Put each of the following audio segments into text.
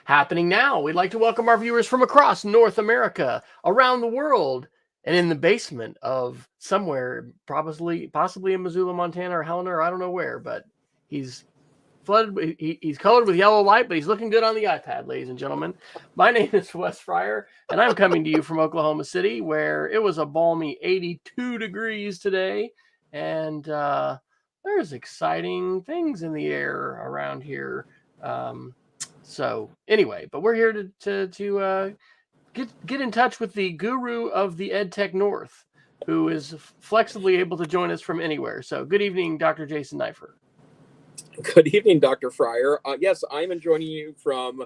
happening now. We'd like to welcome our viewers from across North America, around the world, and in the basement of somewhere, possibly in Missoula, Montana, or Helena, or I don't know where, but he's flooded. He's colored with yellow light, but he's looking good on the iPad, ladies and gentlemen. My name is Wesley Fryer, and I'm coming to you from Oklahoma City, where it was a balmy 82 degrees today, and there's exciting things in the air around here. So anyway, but we're here to get in touch with the guru of the EdTech North, who is flexibly able to join us from anywhere. So good evening, Dr. Jason Neiffer. Good evening, Dr. Fryer. Yes, I'm joining you from,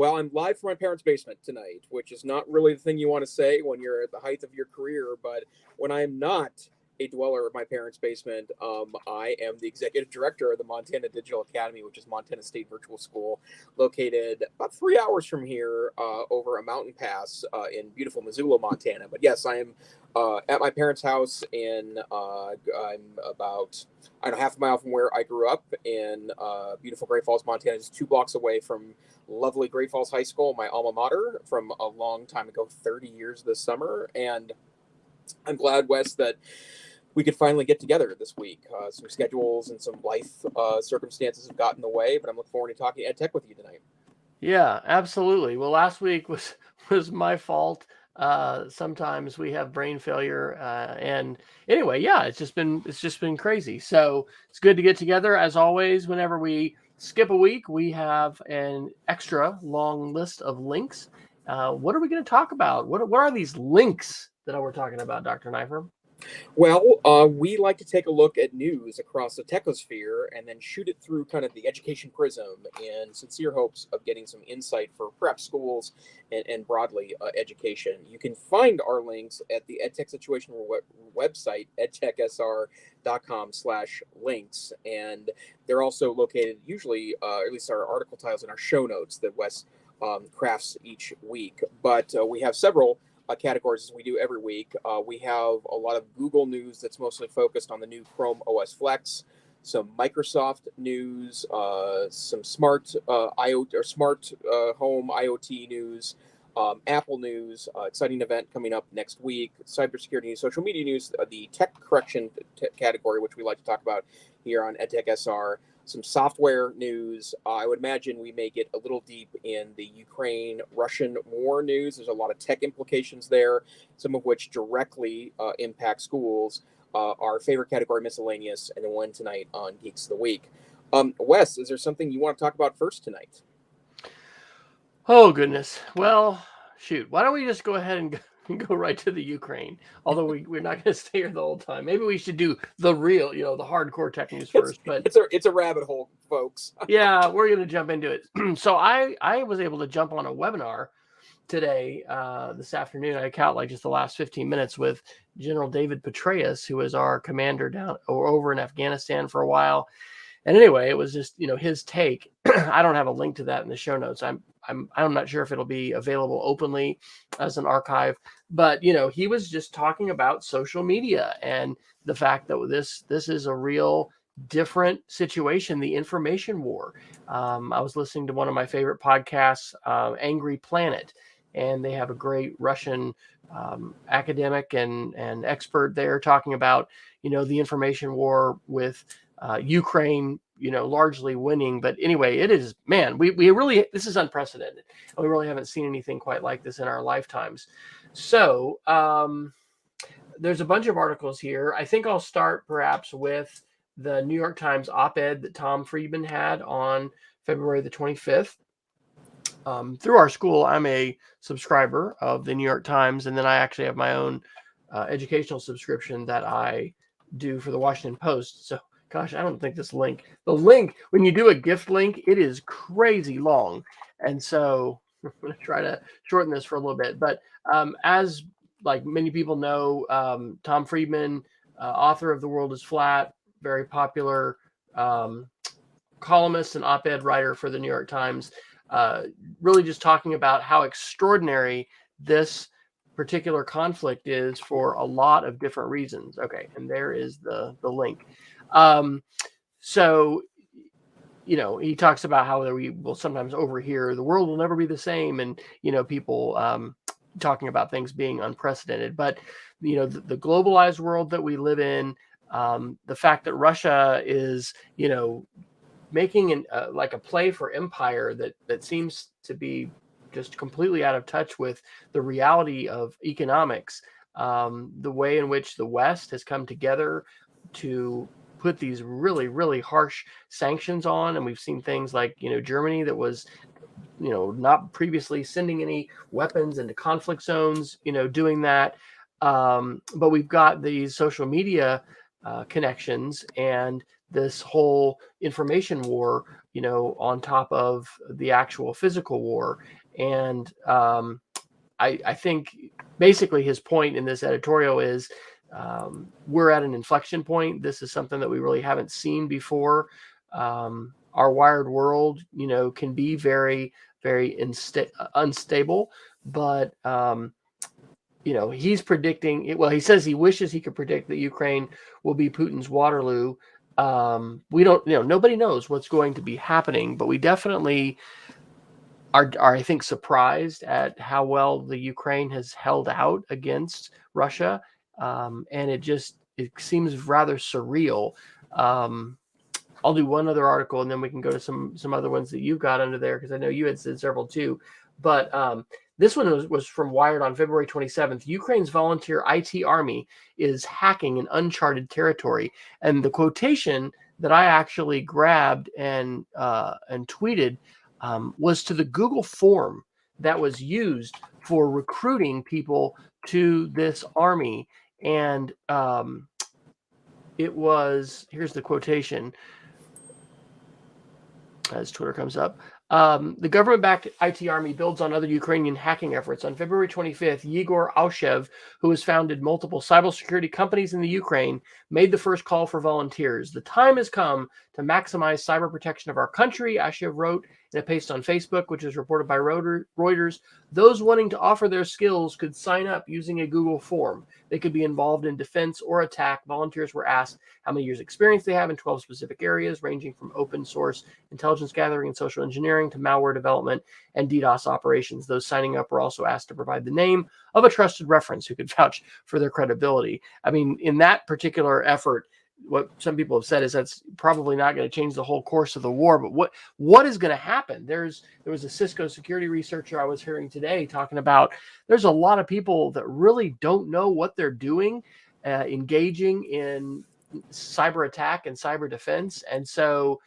I'm live from my parents' basement tonight, which is not really the thing you want to say when you're at the height of your career. But when I'm not a dweller of my parents' basement, I am the executive director of the Montana Digital Academy, which is Montana State Virtual School, located about 3 hours from here over a mountain pass in beautiful Missoula, Montana. But yes, I am at my parents' house in, I'm about, half a mile from where I grew up in beautiful Great Falls, Montana, just 2 blocks away from lovely Great Falls High School, my alma mater from a long time ago, 30 years this summer. And I'm glad, Wes, that we could finally get together this week. Some schedules and some life circumstances have gotten in the way, but I'm looking forward to talking EdTech with you tonight. Yeah, absolutely. Well, last week was my fault. Sometimes we have brain failure, and anyway, yeah, it's just been crazy. So it's good to get together as always. Whenever we skip a week, we have an extra long list of links. What are we going to talk about? What are these links that we're talking about, Dr. Neiffer? Well, we like to take a look at news across the techosphere and then shoot it through kind of the education prism in sincere hopes of getting some insight for perhaps schools and broadly education. You can find our links at the EdTech Situation website, edtechsr.com/links. And they're also located usually, at least our article titles in our show notes that Wes crafts each week. But we have several categories as we do every week. We have a lot of Google news that's mostly focused on the new Chrome OS Flex, some Microsoft news, some smart IoT or smart home IoT news, Apple news, exciting event coming up next week, cybersecurity news, social media news, the tech correction category, which we like to talk about here on EdTech SR. Some software news. I would imagine we may get a little deep in the Ukraine-Russian war news. There's a lot of tech implications there, some of which directly impact schools. Our favorite category, miscellaneous, and then one tonight on Geeks of the Week. Wes, is there something you want to talk about first tonight? Oh, goodness. Well, shoot. Why don't we just go ahead and go right to the Ukraine? Although we're not going to stay here the whole time. Maybe we should do the real, the hardcore tech news first. But it's a rabbit hole, folks. Yeah, we're going to jump into it. So I was able to jump on a webinar today, this afternoon. I count like just the last 15 minutes with General David Petraeus, who is our commander down or over in Afghanistan for a while. And anyway, it was just, his take. I don't have a link to that in the show notes. I'm not sure if it'll be available openly as an archive, but he was just talking about social media and the fact that this is a real different situation, the information war. I was listening to one of my favorite podcasts, Angry Planet, and they have a great Russian academic and expert there talking about, the information war with Ukraine, largely winning. But anyway, it is, man, we really, this is unprecedented. And we really haven't seen anything quite like this in our lifetimes. So there's a bunch of articles here. I think I'll start perhaps with the New York Times op-ed that Tom Friedman had on February the 25th. Through our school, I'm a subscriber of the New York Times, and then I actually have my own educational subscription that I do for the Washington Post. So, gosh, I don't think the link, when you do a gift link, it is crazy long. And so I'm going to try to shorten this for a little bit. But as like many people know, Tom Friedman, author of The World is Flat, very popular columnist and op-ed writer for the New York Times, really just talking about how extraordinary this particular conflict is for a lot of different reasons. Okay, and there is the link. So, he talks about how we will sometimes overhear the world will never be the same, and people talking about things being unprecedented. But the globalized world that we live in, the fact that Russia is making like a play for empire that seems to be just completely out of touch with the reality of economics. The way in which the West has come together to put these really, really harsh sanctions on, and we've seen things like Germany that was not previously sending any weapons into conflict zones, doing that. But we've got these social media connections and this whole information war, on top of the actual physical war. And I think basically his point in this editorial is we're at an inflection point. This is something that we really haven't seen before. Our wired world, can be very, very unstable, but he's predicting. Well, he says he wishes he could predict that Ukraine will be Putin's Waterloo. We don't, nobody knows what's going to be happening, but we definitely are I think surprised at how well the Ukraine has held out against Russia, and it seems rather surreal. I'll do one other article and then we can go to some other ones that you've got under there, because I know you had said several too. But this one was from Wired on February 27th. Ukraine's volunteer IT army is hacking in uncharted territory, and the quotation that I actually grabbed and tweeted was to the Google form that was used for recruiting people to this army. And it was, here's the quotation as Twitter comes up. The government-backed IT army builds on other Ukrainian hacking efforts. On February 25th, Yegor Alshev, who has founded multiple cybersecurity companies in the Ukraine, made the first call for volunteers. The time has come to maximize cyber protection of our country, Alshev wrote in a post on Facebook, which is reported by Reuters. Those wanting to offer their skills could sign up using a Google form. They could be involved in defense or attack. Volunteers were asked how many years experience they have in 12 specific areas, ranging from open source intelligence gathering and social engineering to malware development and DDoS operations. Those signing up were also asked to provide the name of a trusted reference who could vouch for their credibility. I mean, in that particular effort, what some people have said is that's probably not going to change the whole course of the war. But what is going to happen? There was a Cisco security researcher I was hearing today talking about there's a lot of people that really don't know what they're doing, engaging in cyber attack and cyber defense. And so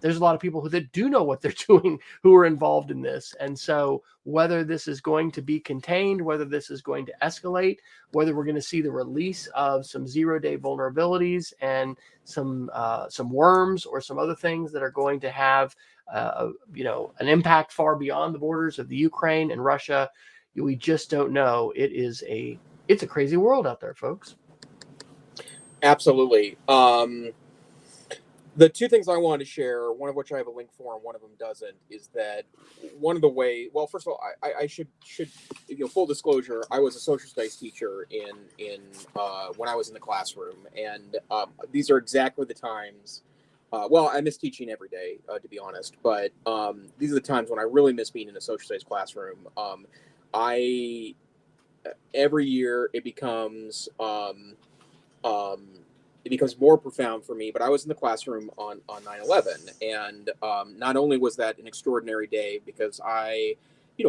there's a lot of people that do know what they're doing who are involved in this. And so whether this is going to be contained, whether this is going to escalate, whether we're going to see the release of some zero-day vulnerabilities and some worms or some other things that are going to have an impact far beyond the borders of the Ukraine and Russia, we just don't know. It's a crazy world out there, folks. Absolutely. The two things I wanted to share, one of which I have a link for and one of them doesn't, is that one of the way, well, first of all, I should full disclosure, I was a social studies teacher in when I was in the classroom, and these are exactly the times, well, I miss teaching every day, to be honest, but these are the times when I really miss being in a social studies classroom. Every year it becomes more profound for me, but I was in the classroom on 9/11, and not only was that an extraordinary day because I,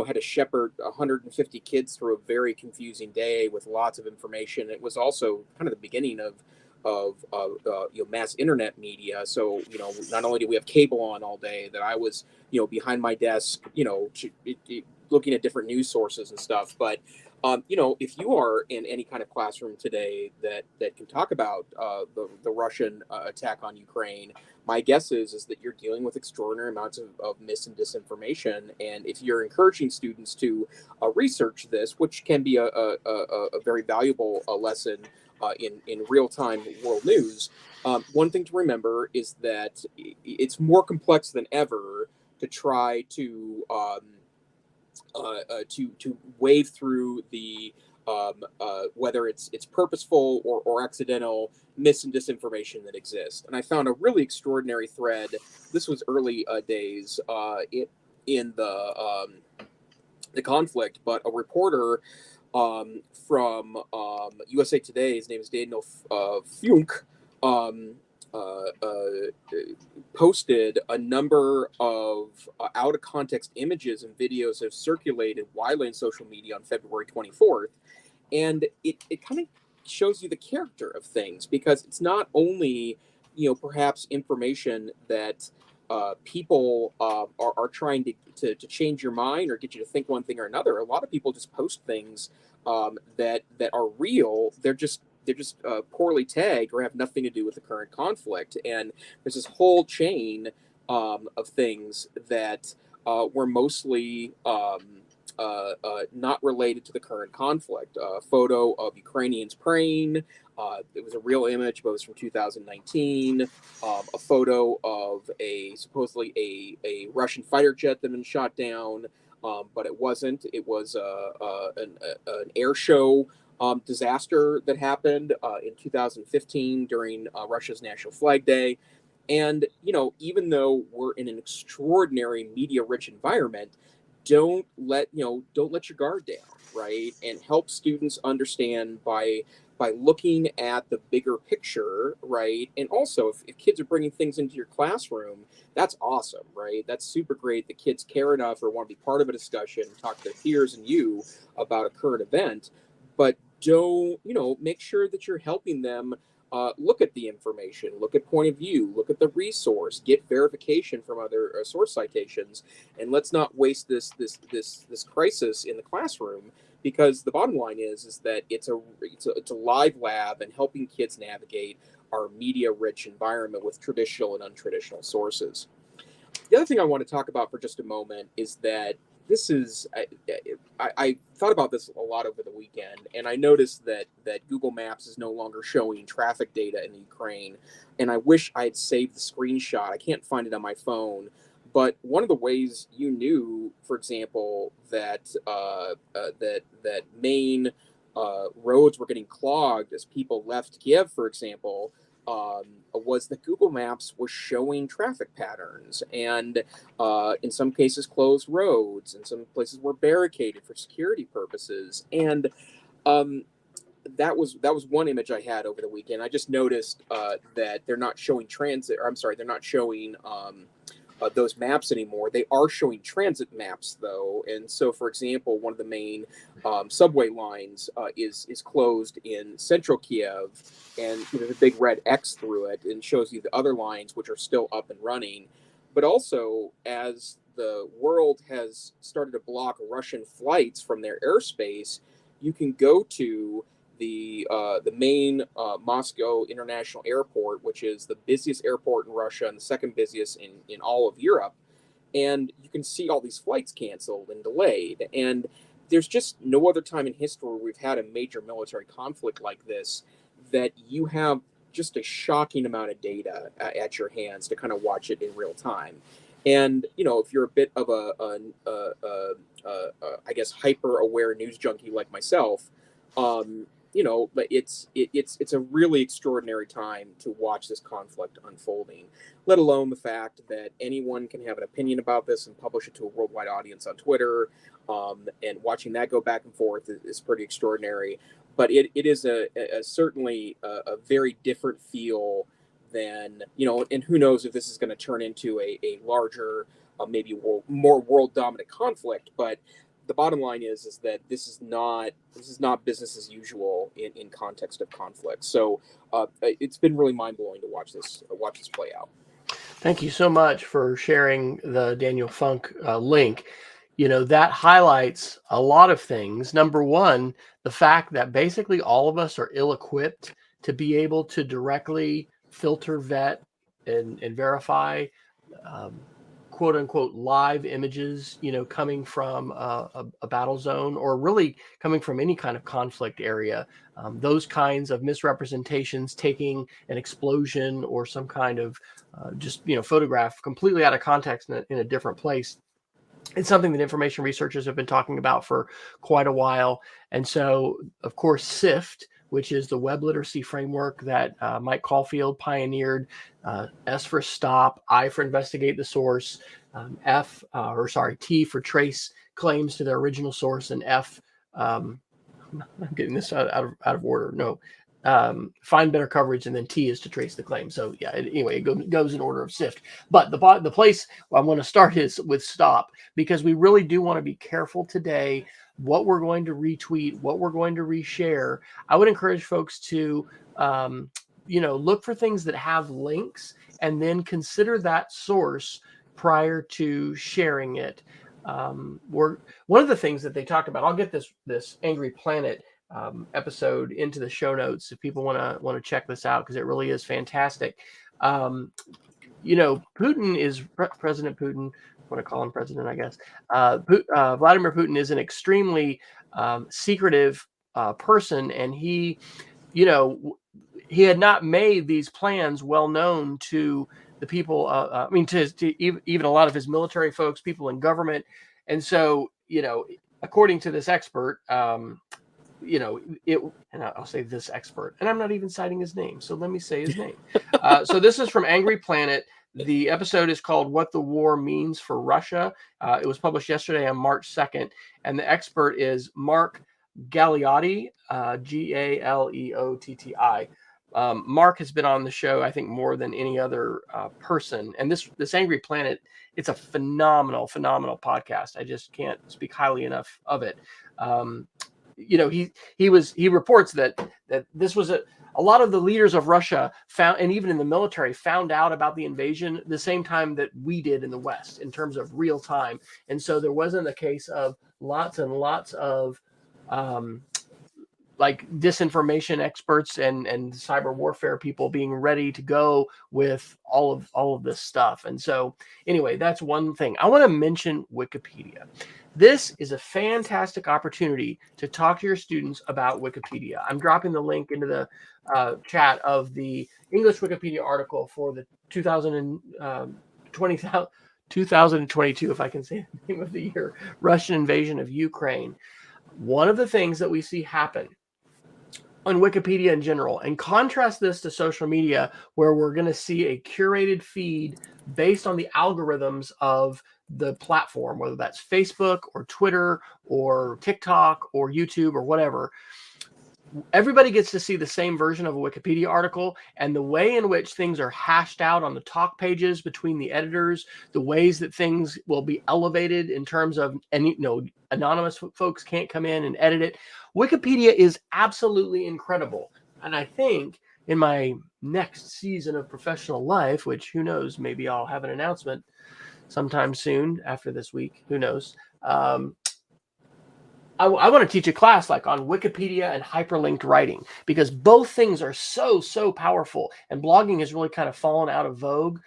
had to shepherd 150 kids through a very confusing day with lots of information. It was also kind of the beginning of mass internet media. So, not only do we have cable on all day, that I was, behind my desk, looking at different news sources and stuff, but if you are in any kind of classroom today that can talk about the Russian attack on Ukraine, my guess is that you're dealing with extraordinary amounts of mis and disinformation. And if you're encouraging students to research this, which can be a very valuable lesson in real-time world news, one thing to remember is that it's more complex than ever to try to wave through the whether it's purposeful or accidental mis and disinformation that exists. And I found a really extraordinary thread. This was early days in the conflict, but a reporter from USA Today, his name is Daniel Funk, um, uh, uh, posted a number of out of context images and videos that have circulated widely on social media on February 24th. And it kind of shows you the character of things, because it's not only, perhaps information that people are trying to change your mind or get you to think one thing or another. A lot of people just post things that are real. They're just poorly tagged or have nothing to do with the current conflict. And there's this whole chain of things that were mostly not related to the current conflict. A photo of Ukrainians praying. It was a real image, but it was from 2019. A photo of supposedly a Russian fighter jet that had been shot down, but it wasn't. It was an air show disaster that happened in 2015 during Russia's National Flag Day. And, even though we're in an extraordinary media-rich environment, don't let your guard down, right? And help students understand by looking at the bigger picture, right? And also, if kids are bringing things into your classroom, that's awesome, right? That's super great. The kids care enough or want to be part of a discussion, talk to their peers and you about a current event. But don't, make sure that you're helping them look at the information, look at point of view, look at the resource, get verification from other source citations, and let's not waste this crisis in the classroom, because the bottom line is that it's a live lab and helping kids navigate our media-rich environment with traditional and untraditional sources. The other thing I want to talk about for just a moment is that this is I thought about this a lot over the weekend, and I noticed that Google Maps is no longer showing traffic data in the Ukraine, and I wish I had saved the screenshot. I can't find it on my phone, but one of the ways you knew, for example, that that main roads were getting clogged as people left Kiev, for example, was that Google Maps was showing traffic patterns, and in some cases closed roads, in some places were barricaded for security purposes. And that was one image I had over the weekend. I just noticed that they're not showing transit, or I'm sorry, they're not showing those maps anymore. They are showing transit maps though, and so, for example, one of the main subway lines is closed in central Kiev, and there's a big red X through it, and shows you the other lines which are still up and running. But also, as the world has started to block Russian flights from their airspace, you can go to the main Moscow International Airport, which is the busiest airport in Russia and the second busiest in all of Europe. And you can see all these flights canceled and delayed. And there's just no other time in history where we've had a major military conflict like this that you have just a shocking amount of data at your hands to kind of watch it in real time. And, if you're a bit of I guess, hyper aware news junkie like myself, but it's a really extraordinary time to watch this conflict unfolding, let alone the fact that anyone can have an opinion about this and publish it to a worldwide audience on Twitter. And watching that go back and forth is pretty extraordinary. But it is certainly a very different feel than, and who knows if this is going to turn into a larger, maybe more world dominant conflict. But the bottom line is that this is not business as usual in context of conflict. So it's been really mind blowing to watch this play out. Thank you so much for sharing the Daniel Funk link. That highlights a lot of things. Number one, the fact that basically all of us are ill-equipped to be able to directly filter, vet, and verify quote unquote live images, coming from a battle zone, or really coming from any kind of conflict area. Those kinds of misrepresentations, taking an explosion or some kind of just photograph completely out of context in a different place, It's something that information researchers have been talking about for quite a while. And so, of course, SIFT, which is the web literacy framework that Mike Caulfield pioneered, S for stop, I for investigate the source, T for trace claims to their original source, and F, I'm getting this out of order. No, find better coverage, and then T is to trace the claim. So yeah, anyway, it goes in order of SIFT. But the place I want to start is with stop, because we really do want to be careful today what we're going to retweet, what we're going to reshare. I would encourage folks to look for things that have links, and then consider that source prior to sharing it. One of the things that they talked about, I'll get this Angry Planet episode into the show notes if people want to check this out, because it really is fantastic. Putin is President Putin. I want to call him president, I guess. Vladimir Putin is an extremely secretive person, and he had not made these plans well known to the people. To even a lot of his military folks, people in government, and so according to this expert, and I'll say this expert, and I'm not even citing his name, so let me say his name. So this is from Angry Planet. The episode is called "What the War Means for Russia." It was published yesterday on March 2nd, and the expert is Mark Galeotti, Galeotti. Mark has been on the show, I think, more than any other person. And this Angry Planet, it's a phenomenal podcast. I just can't speak highly enough of it. He reports that this was a lot of the leaders of Russia found, and even in the military, found out about the invasion the same time that we did in the West in terms of real time. And so there wasn't a case of lots and lots of like disinformation experts and cyber warfare people being ready to go with all of this stuff. And so anyway, that's one thing. I want to mention Wikipedia. This is a fantastic opportunity to talk to your students about Wikipedia. I'm dropping the link into the chat of the English Wikipedia article for the 2022, if I can say the name of the year, Russian invasion of Ukraine. One of the things that we see happen on Wikipedia in general, and contrast this to social media, where we're going to see a curated feed based on the algorithms of the platform, whether that's Facebook or Twitter or TikTok or YouTube or whatever. Everybody gets to see the same version of a Wikipedia article, and the way in which things are hashed out on the talk pages between the editors, the ways that things will be elevated in terms of, and anonymous folks can't come in and edit it. Wikipedia is absolutely incredible. And I think in my next season of professional life, which who knows, maybe I'll have an announcement sometime soon after this week, who knows, I want to teach a class like on Wikipedia and hyperlinked writing, because both things are so powerful, and blogging has really kind of fallen out of vogue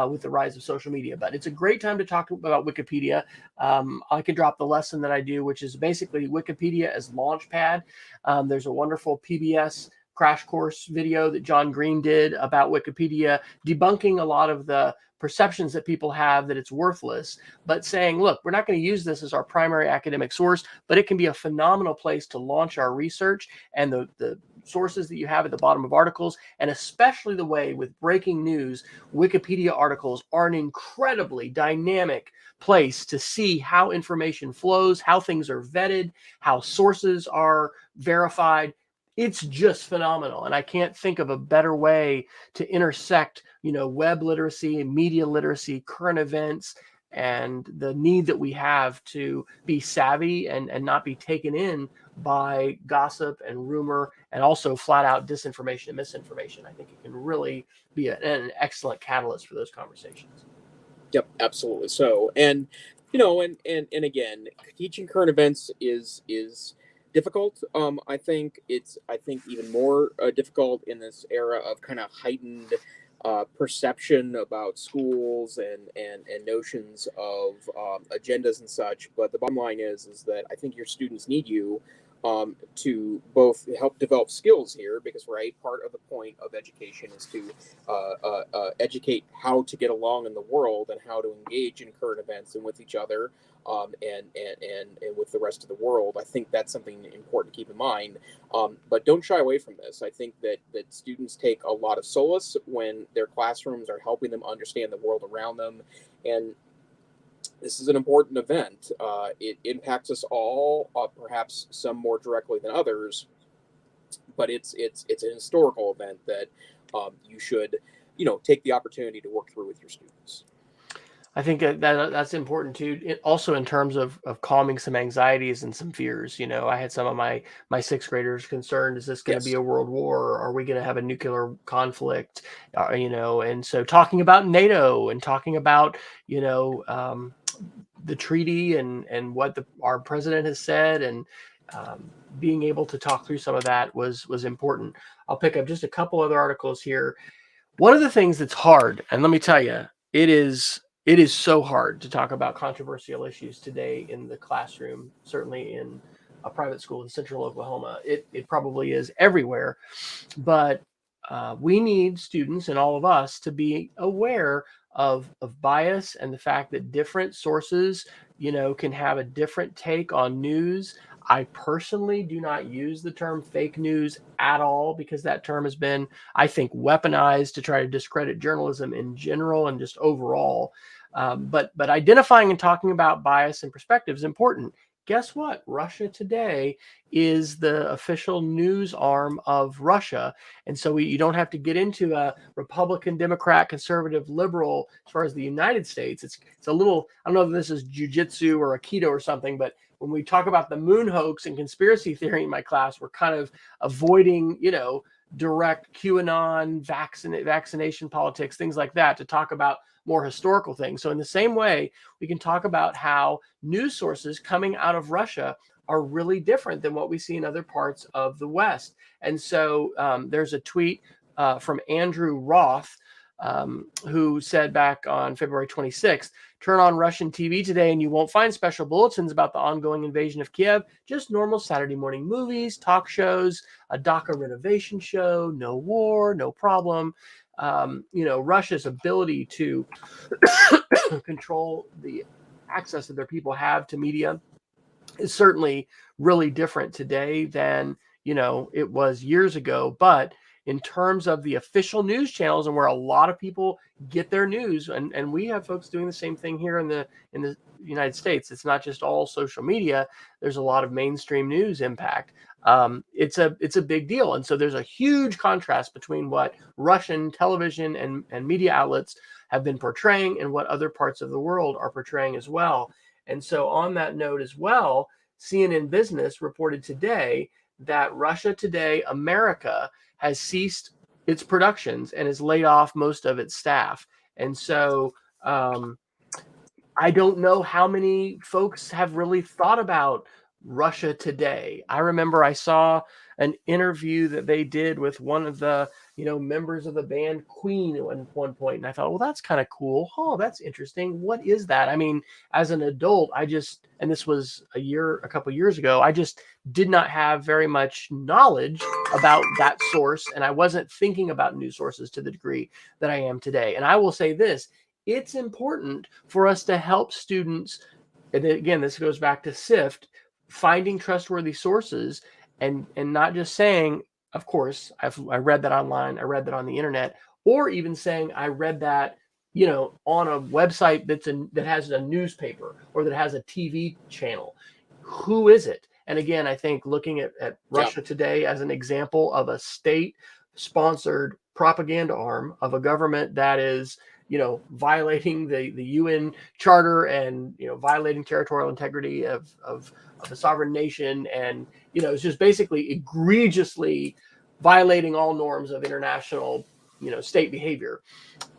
with the rise of social media. But it's a great time to talk about Wikipedia. I can drop the lesson that I do, which is basically Wikipedia as Launchpad. There's a wonderful PBS crash course video that John Green did about Wikipedia, debunking a lot of the perceptions that people have that it's worthless, but saying, look, we're not going to use this as our primary academic source, but it can be a phenomenal place to launch our research, and the sources that you have at the bottom of articles, and especially the way with breaking news, Wikipedia articles are an incredibly dynamic place to see how information flows, how things are vetted, how sources are verified. It's just phenomenal. And I can't think of a better way to intersect, web literacy, media literacy, current events, and the need that we have to be savvy and not be taken in by gossip and rumor, and also flat out disinformation and misinformation. I think it can really be an excellent catalyst for those conversations. Yep, absolutely. So, and again, teaching current events is difficult. I think even more difficult in this era of kind of heightened perception about schools and notions of agendas and such. But the bottom line is that I think your students need you to both help develop skills here, because part of the point of education is to educate how to get along in the world and how to engage in current events and with each other, and with the rest of the world. I think that's something important to keep in mind. But don't shy away from this. I think that students take a lot of solace when their classrooms are helping them understand the world around them, and this is an important event. It impacts us all, perhaps some more directly than others, but it's an historical event that you should, take the opportunity to work through with your students. I think that's important too. Also, in terms of calming some anxieties and some fears. I had some of my sixth graders concerned: is this going to be Yes. a world war? Are we going to have a nuclear conflict? And so talking about NATO and talking about the treaty and what our president has said, and being able to talk through some of that was important. I'll pick up just a couple other articles here. One of the things that's hard, and let me tell you, it is so hard to talk about controversial issues today in the classroom, certainly in a private school in central Oklahoma. It probably is everywhere, but we need students and all of us to be aware of bias and the fact that different sources, can have a different take on news. I personally do not use the term fake news at all, because that term has been, I think, weaponized to try to discredit journalism in general and just overall. But identifying and talking about bias and perspective is important. Guess what? Russia Today is the official news arm of Russia. And so you don't have to get into a Republican, Democrat, conservative, liberal as far as the United States. It's a little, I don't know if this is jujitsu or Aikido or something, but when we talk about the moon hoax and conspiracy theory in my class, we're kind of avoiding, direct QAnon, vaccination politics, things like that, to talk about more historical things. So in the same way, we can talk about how news sources coming out of Russia are really different than what we see in other parts of the West. And so there's a tweet from Andrew Roth, who said back on February 26th, turn on Russian TV today and you won't find special bulletins about the ongoing invasion of Kiev, just normal Saturday morning movies, talk shows, a DACA renovation show, no war, no problem. Russia's ability to control the access that their people have to media is certainly really different today than, it was years ago. But in terms of the official news channels and where a lot of people get their news, and we have folks doing the same thing here in the United States. It's not just all social media. There's a lot of mainstream news impact. It's a big deal. And so there's a huge contrast between what Russian television and media outlets have been portraying and what other parts of the world are portraying as well. And so on that note as well, CNN Business reported today that Russia Today America has ceased its productions and has laid off most of its staff. And so I don't know how many folks have really thought about Russia Today. I remember I saw an interview that they did with one of the, members of the band Queen at one point. And I thought, well, that's kind of cool. Oh, that's interesting. What is that? I mean, as an adult, and this was a couple years ago, I just did not have very much knowledge about that source. And I wasn't thinking about news sources to the degree that I am today. And I will say this, it's important for us to help students. And again, this goes back to SIFT, finding trustworthy sources and not just saying, of course, I read that online, I read that on the internet, or even saying I read that, on a website that has a newspaper or that has a TV channel. Who is it? And again, I think looking at Russia Today as an example of a state-sponsored propaganda arm of a government that is, violating the UN Charter and, violating territorial integrity of a sovereign nation. And, it's just basically egregiously violating all norms of international, state behavior.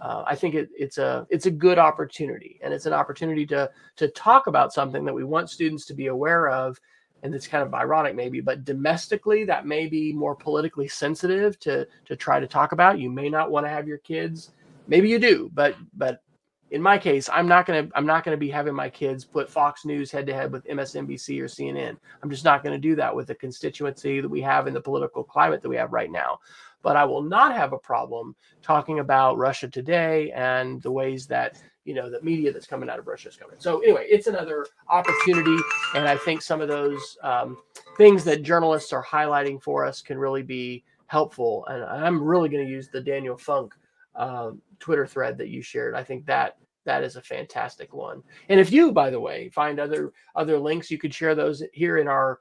I think it's a good opportunity, and it's an opportunity to talk about something that we want students to be aware of. And it's kind of ironic maybe, but domestically that may be more politically sensitive to try to talk about. You may not want to have your kids, maybe you do, but in my case, I'm not gonna be having my kids put Fox News head to head with MSNBC or CNN. I'm just not going to do that with the constituency that we have in the political climate that we have right now. But I will not have a problem talking about Russia today and the ways that the media that's coming out of Russia is coming. So anyway, it's another opportunity, and I think some of those things that journalists are highlighting for us can really be helpful. And I'm really going to use the Daniel Funk Twitter thread that you shared. I think that is a fantastic one. And if you, by the way, find other links, you could share those here in our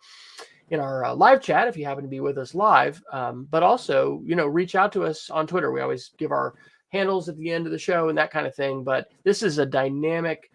live chat if you happen to be with us live. But also, reach out to us on Twitter. We always give our handles at the end of the show and that kind of thing. But this is a dynamic,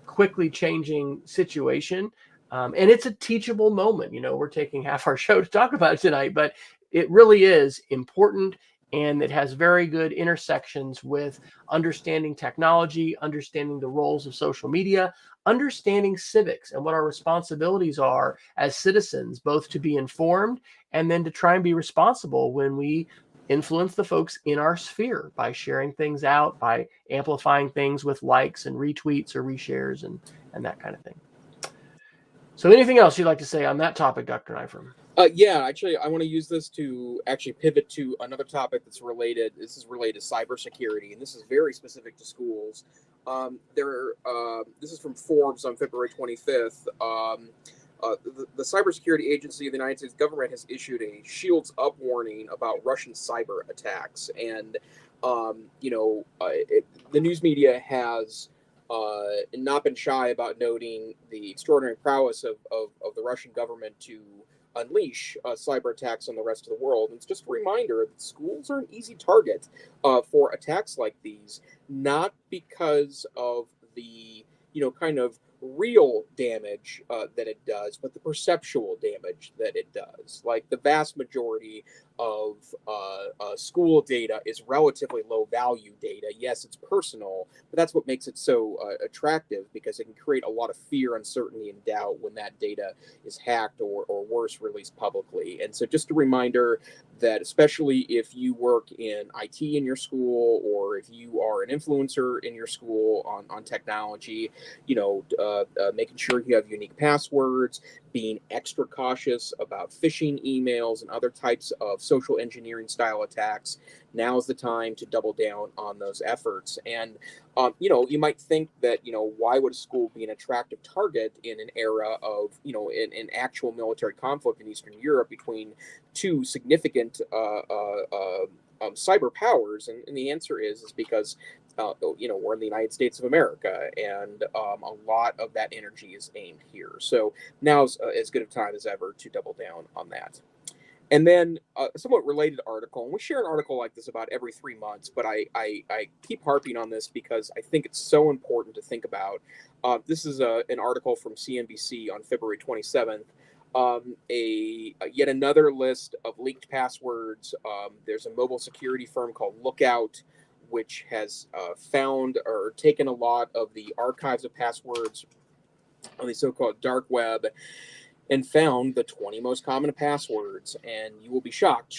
quickly changing situation. And it's a teachable moment. We're taking half our show to talk about it tonight, but it really is important. And it has very good intersections with understanding technology, understanding the roles of social media, understanding civics and what our responsibilities are as citizens, both to be informed and then to try and be responsible when we influence the folks in our sphere by sharing things out, by amplifying things with likes and retweets or reshares and that kind of thing. So anything else you'd like to say on that topic, Dr. Neiffer? Yeah, actually, I want to use this to actually pivot to another topic that's related. This is related to cybersecurity, and this is very specific to schools. This is from Forbes on February 25th. The Cybersecurity Agency of the United States government has issued a Shields Up warning about Russian cyber attacks, and the news media has not been shy about noting the extraordinary prowess of the Russian government to unleash cyber attacks on the rest of the world. And it's just a reminder that schools are an easy target for attacks like these, not because of the kind of real damage that it does, but the perceptual damage that it does. Like the vast majority of school data is relatively low value data. Yes, it's personal, but that's what makes it so attractive, because it can create a lot of fear, uncertainty, and doubt when that data is hacked or worse, released publicly. And so just a reminder that especially if you work in IT in your school, or if you are an influencer in your school on technology, making sure you have unique passwords, being extra cautious about phishing emails and other types of social engineering style attacks. Now is the time to double down on those efforts. And, you might think that, why would a school be an attractive target in an era of, in actual military conflict in Eastern Europe between two significant cyber powers? And the answer is because we're in the United States of America, and a lot of that energy is aimed here. So now's as good a time as ever to double down on that. And then a somewhat related article, and we share an article like this about every 3 months, but I keep harping on this because I think it's so important to think about. This is an article from CNBC on February 27th. Yet another list of leaked passwords. There's a mobile security firm called Lookout, which has found or taken a lot of the archives of passwords on the so-called dark web and found the 20 most common passwords. And you will be shocked,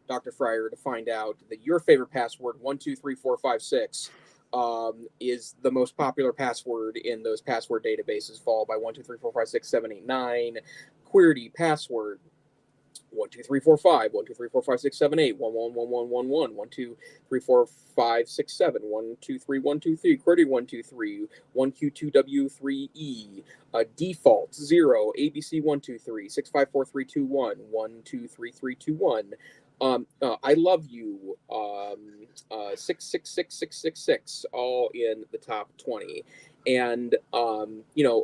Dr. Fryer, to find out that your favorite password, 123456, is the most popular password in those password databases, followed by 123456789, QWERTY password 12345, 123456781, 111111, 1234567, 123 QWERTY 123, 1Q2W3E, default 0, ABC 123, 654321, 123321. I love you, 666666, all in the top 20. And,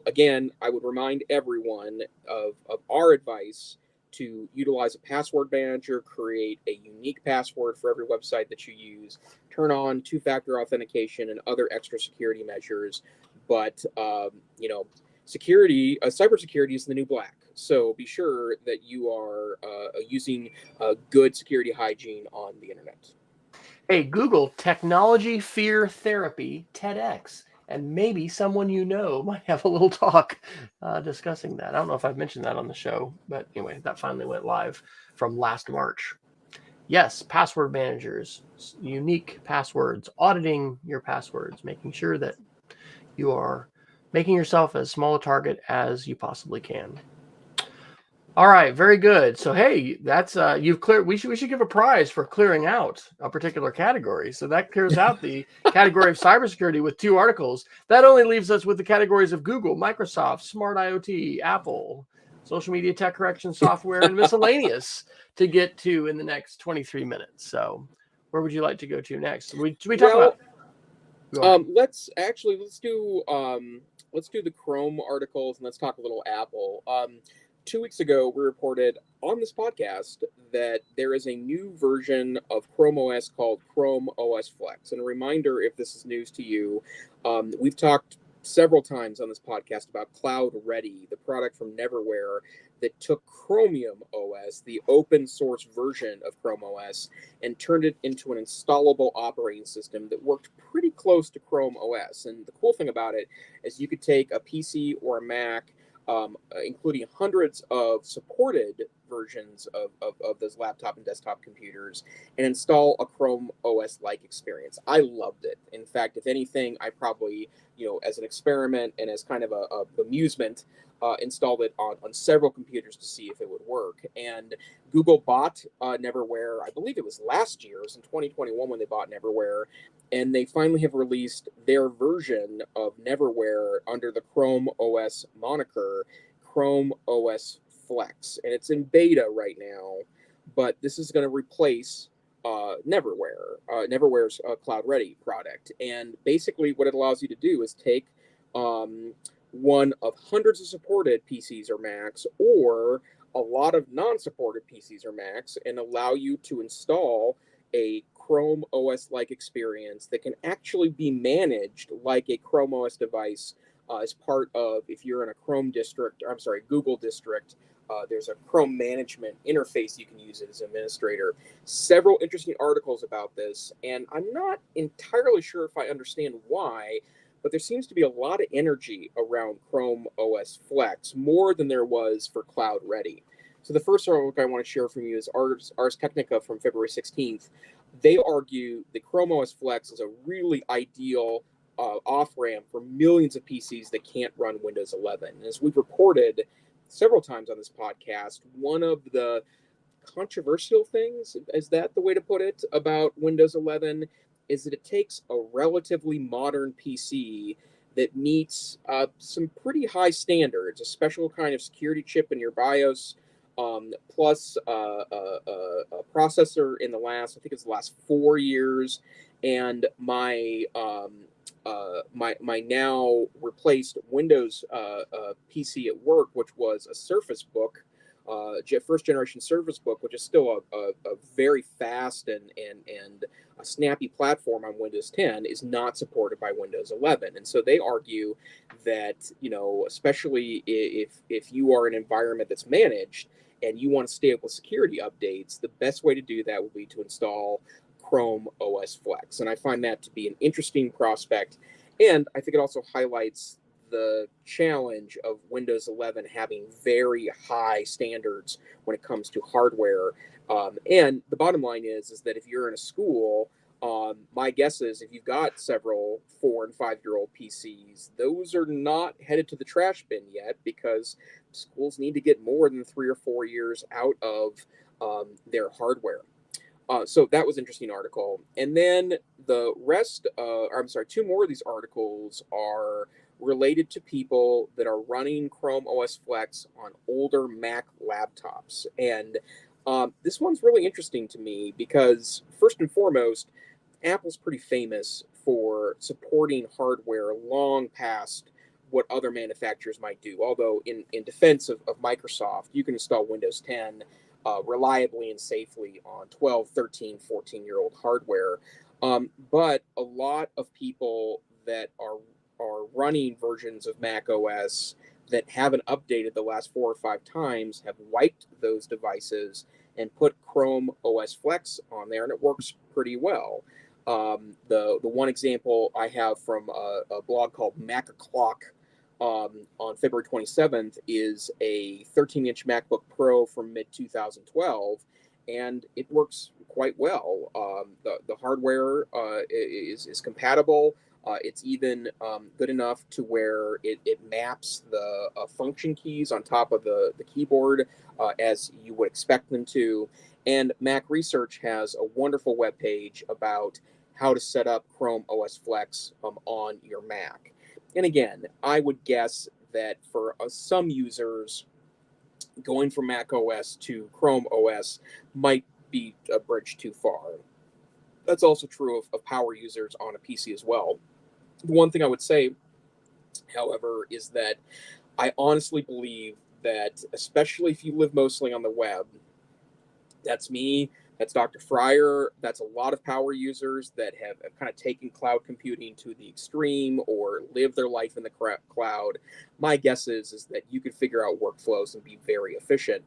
again, I would remind everyone of our advice to utilize a password manager, create a unique password for every website that you use, turn on two-factor authentication and other extra security measures. But, cybersecurity is the new black. So be sure that you are using good security hygiene on the internet. Hey, Google Technology Fear Therapy TEDx, and maybe someone might have a little talk discussing that. I don't know if I've mentioned that on the show, but anyway, that finally went live from last March. Yes, password managers, unique passwords, auditing your passwords, making sure that you are making yourself as small a target as you possibly can. All right, very good. So hey, that's you've cleared. We should give a prize for clearing out a particular category. So that clears out the category of cybersecurity with 2 articles. That only leaves us with the categories of Google, Microsoft, Smart IoT, Apple, social media tech correction software, and miscellaneous to get to in the next 23 minutes. So where would you like to go to next? We talk about. Let's do the Chrome articles, and let's talk a little Apple. 2 weeks ago, we reported on this podcast that there is a new version of Chrome OS called Chrome OS Flex. And a reminder, if this is news to you, we've talked several times on this podcast about Cloud Ready, the product from Neverware that took Chromium OS, the open source version of Chrome OS, and turned it into an installable operating system that worked pretty close to Chrome OS. And the cool thing about it is you could take a PC or a Mac, including hundreds of supported versions of those laptop and desktop computers, and install a Chrome OS-like experience. I loved it. In fact, if anything, I probably, as an experiment and as kind of a amusement, installed it on several computers to see if it would work. And Google bought Neverware, I believe it was last year, it was in 2021 when they bought Neverware, and they finally have released their version of Neverware under the Chrome OS moniker, Chrome OS Flex. And it's in beta right now, but this is going to replace Neverware's Cloud Ready product. And basically what it allows you to do is take one of hundreds of supported PCs or Macs, or a lot of non-supported PCs or Macs, and allow you to install a Chrome OS-like experience that can actually be managed like a Chrome OS device as part of, if you're in a Google district, there's a Chrome management interface you can use it as an administrator. Several interesting articles about this, and I'm not entirely sure if I understand why, but there seems to be a lot of energy around Chrome OS Flex, more than there was for Cloud Ready. So the first article I want to share from you is Ars Technica from February 16th. They argue that Chrome OS Flex is a really ideal off-ramp for millions of PCs that can't run Windows 11. And as we've reported several times on this podcast, one of the controversial things, is that the way to put it, about Windows 11 is that it takes a relatively modern PC that meets some pretty high standards, a special kind of security chip in your BIOS, plus a processor in the last 4 years, and my now replaced Windows PC at work, which was a Surface Book, first generation Surface Book, which is still a very fast and a snappy platform on Windows 10, is not supported by Windows 11. And so they argue that, especially if you are in an environment that's managed and you want to stay up with security updates, the best way to do that would be to install Chrome OS Flex. And I find that to be an interesting prospect. And I think it also highlights the challenge of Windows 11 having very high standards when it comes to hardware. And the bottom line is that if you're in a school, my guess is if you've got several 4 and 5 year old PCs, those are not headed to the trash bin yet, because schools need to get more than 3 or 4 years out of their hardware. So that was an interesting article. And then the rest, 2 more of these articles are related to people that are running Chrome OS Flex on older Mac laptops. And this one's really interesting to me because, first and foremost, Apple's pretty famous for supporting hardware long past what other manufacturers might do. Although in defense of Microsoft, you can install Windows 10 reliably and safely on 12, 13, 14-year-old hardware. But a lot of people that are running versions of Mac OS that haven't updated the last 4 or 5 times have wiped those devices and put Chrome OS Flex on there, and it works pretty well. The one example I have from a blog called Mac O'Clock on February 27th is a 13-inch MacBook Pro from mid-2012, and it works quite well. The hardware is compatible. It's even good enough to where it maps the function keys on top of the keyboard as you would expect them to. And Mac Research has a wonderful webpage about how to set up Chrome OS Flex on your Mac. And again, I would guess that for some users, going from Mac OS to Chrome OS might be a bridge too far. That's also true of power users on a PC as well. One thing I would say, however, is that I honestly believe that, especially if you live mostly on the web, that's me, that's Dr. Fryer, that's a lot of power users that have kind of taken cloud computing to the extreme or live their life in the cloud. My guess is that you could figure out workflows and be very efficient.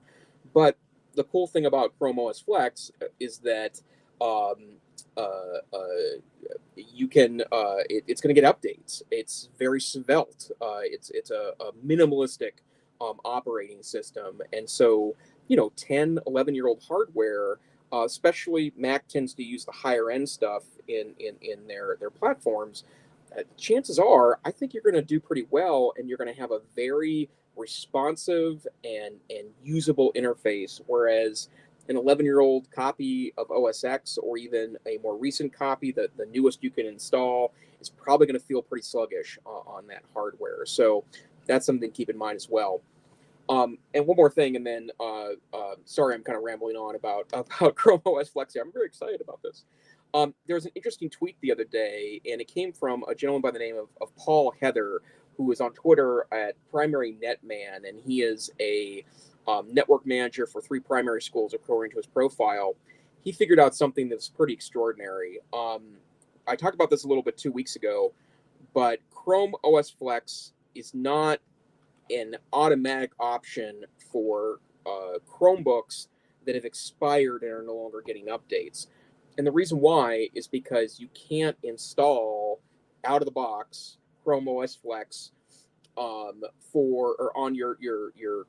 But the cool thing about Chrome OS Flex is that you can it's going to get updates. It's very svelte. It's a minimalistic operating system, and so 10, 11-year-old hardware, especially Mac tends to use the higher end stuff in their platforms. Chances are, I think you're going to do pretty well, and you're going to have a very responsive and usable interface, whereas an 11-year-old copy of OS X or even a more recent copy, the newest you can install, is probably going to feel pretty sluggish on that hardware. So that's something to keep in mind as well. And one more thing, and then sorry, I'm kind of rambling on about Chrome OS Flex here. I'm very excited about this. There was an interesting tweet the other day, and it came from a gentleman by the name of Paul Heather, who is on Twitter at Primary Netman, and he is a network manager for 3 primary schools according to his profile. He figured out something that's pretty extraordinary. I talked about this a little bit 2 weeks ago, but Chrome OS Flex is not an automatic option for Chromebooks that have expired and are no longer getting updates. And the reason why is because you can't install out of the box Chrome OS Flex on your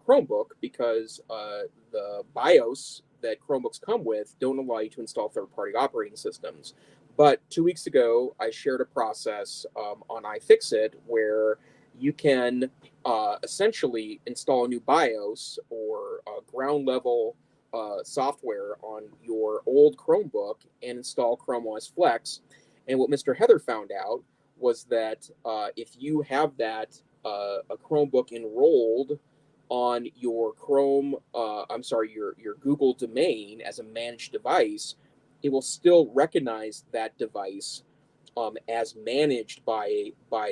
Chromebook, because the BIOS that Chromebooks come with don't allow you to install third-party operating systems. But 2 weeks ago, I shared a process on iFixit where you can essentially install a new BIOS or ground level software on your old Chromebook and install Chrome OS Flex. And what Mr. Heather found out was that if you have that a Chromebook enrolled on your your Google domain as a managed device, it will still recognize that device as managed by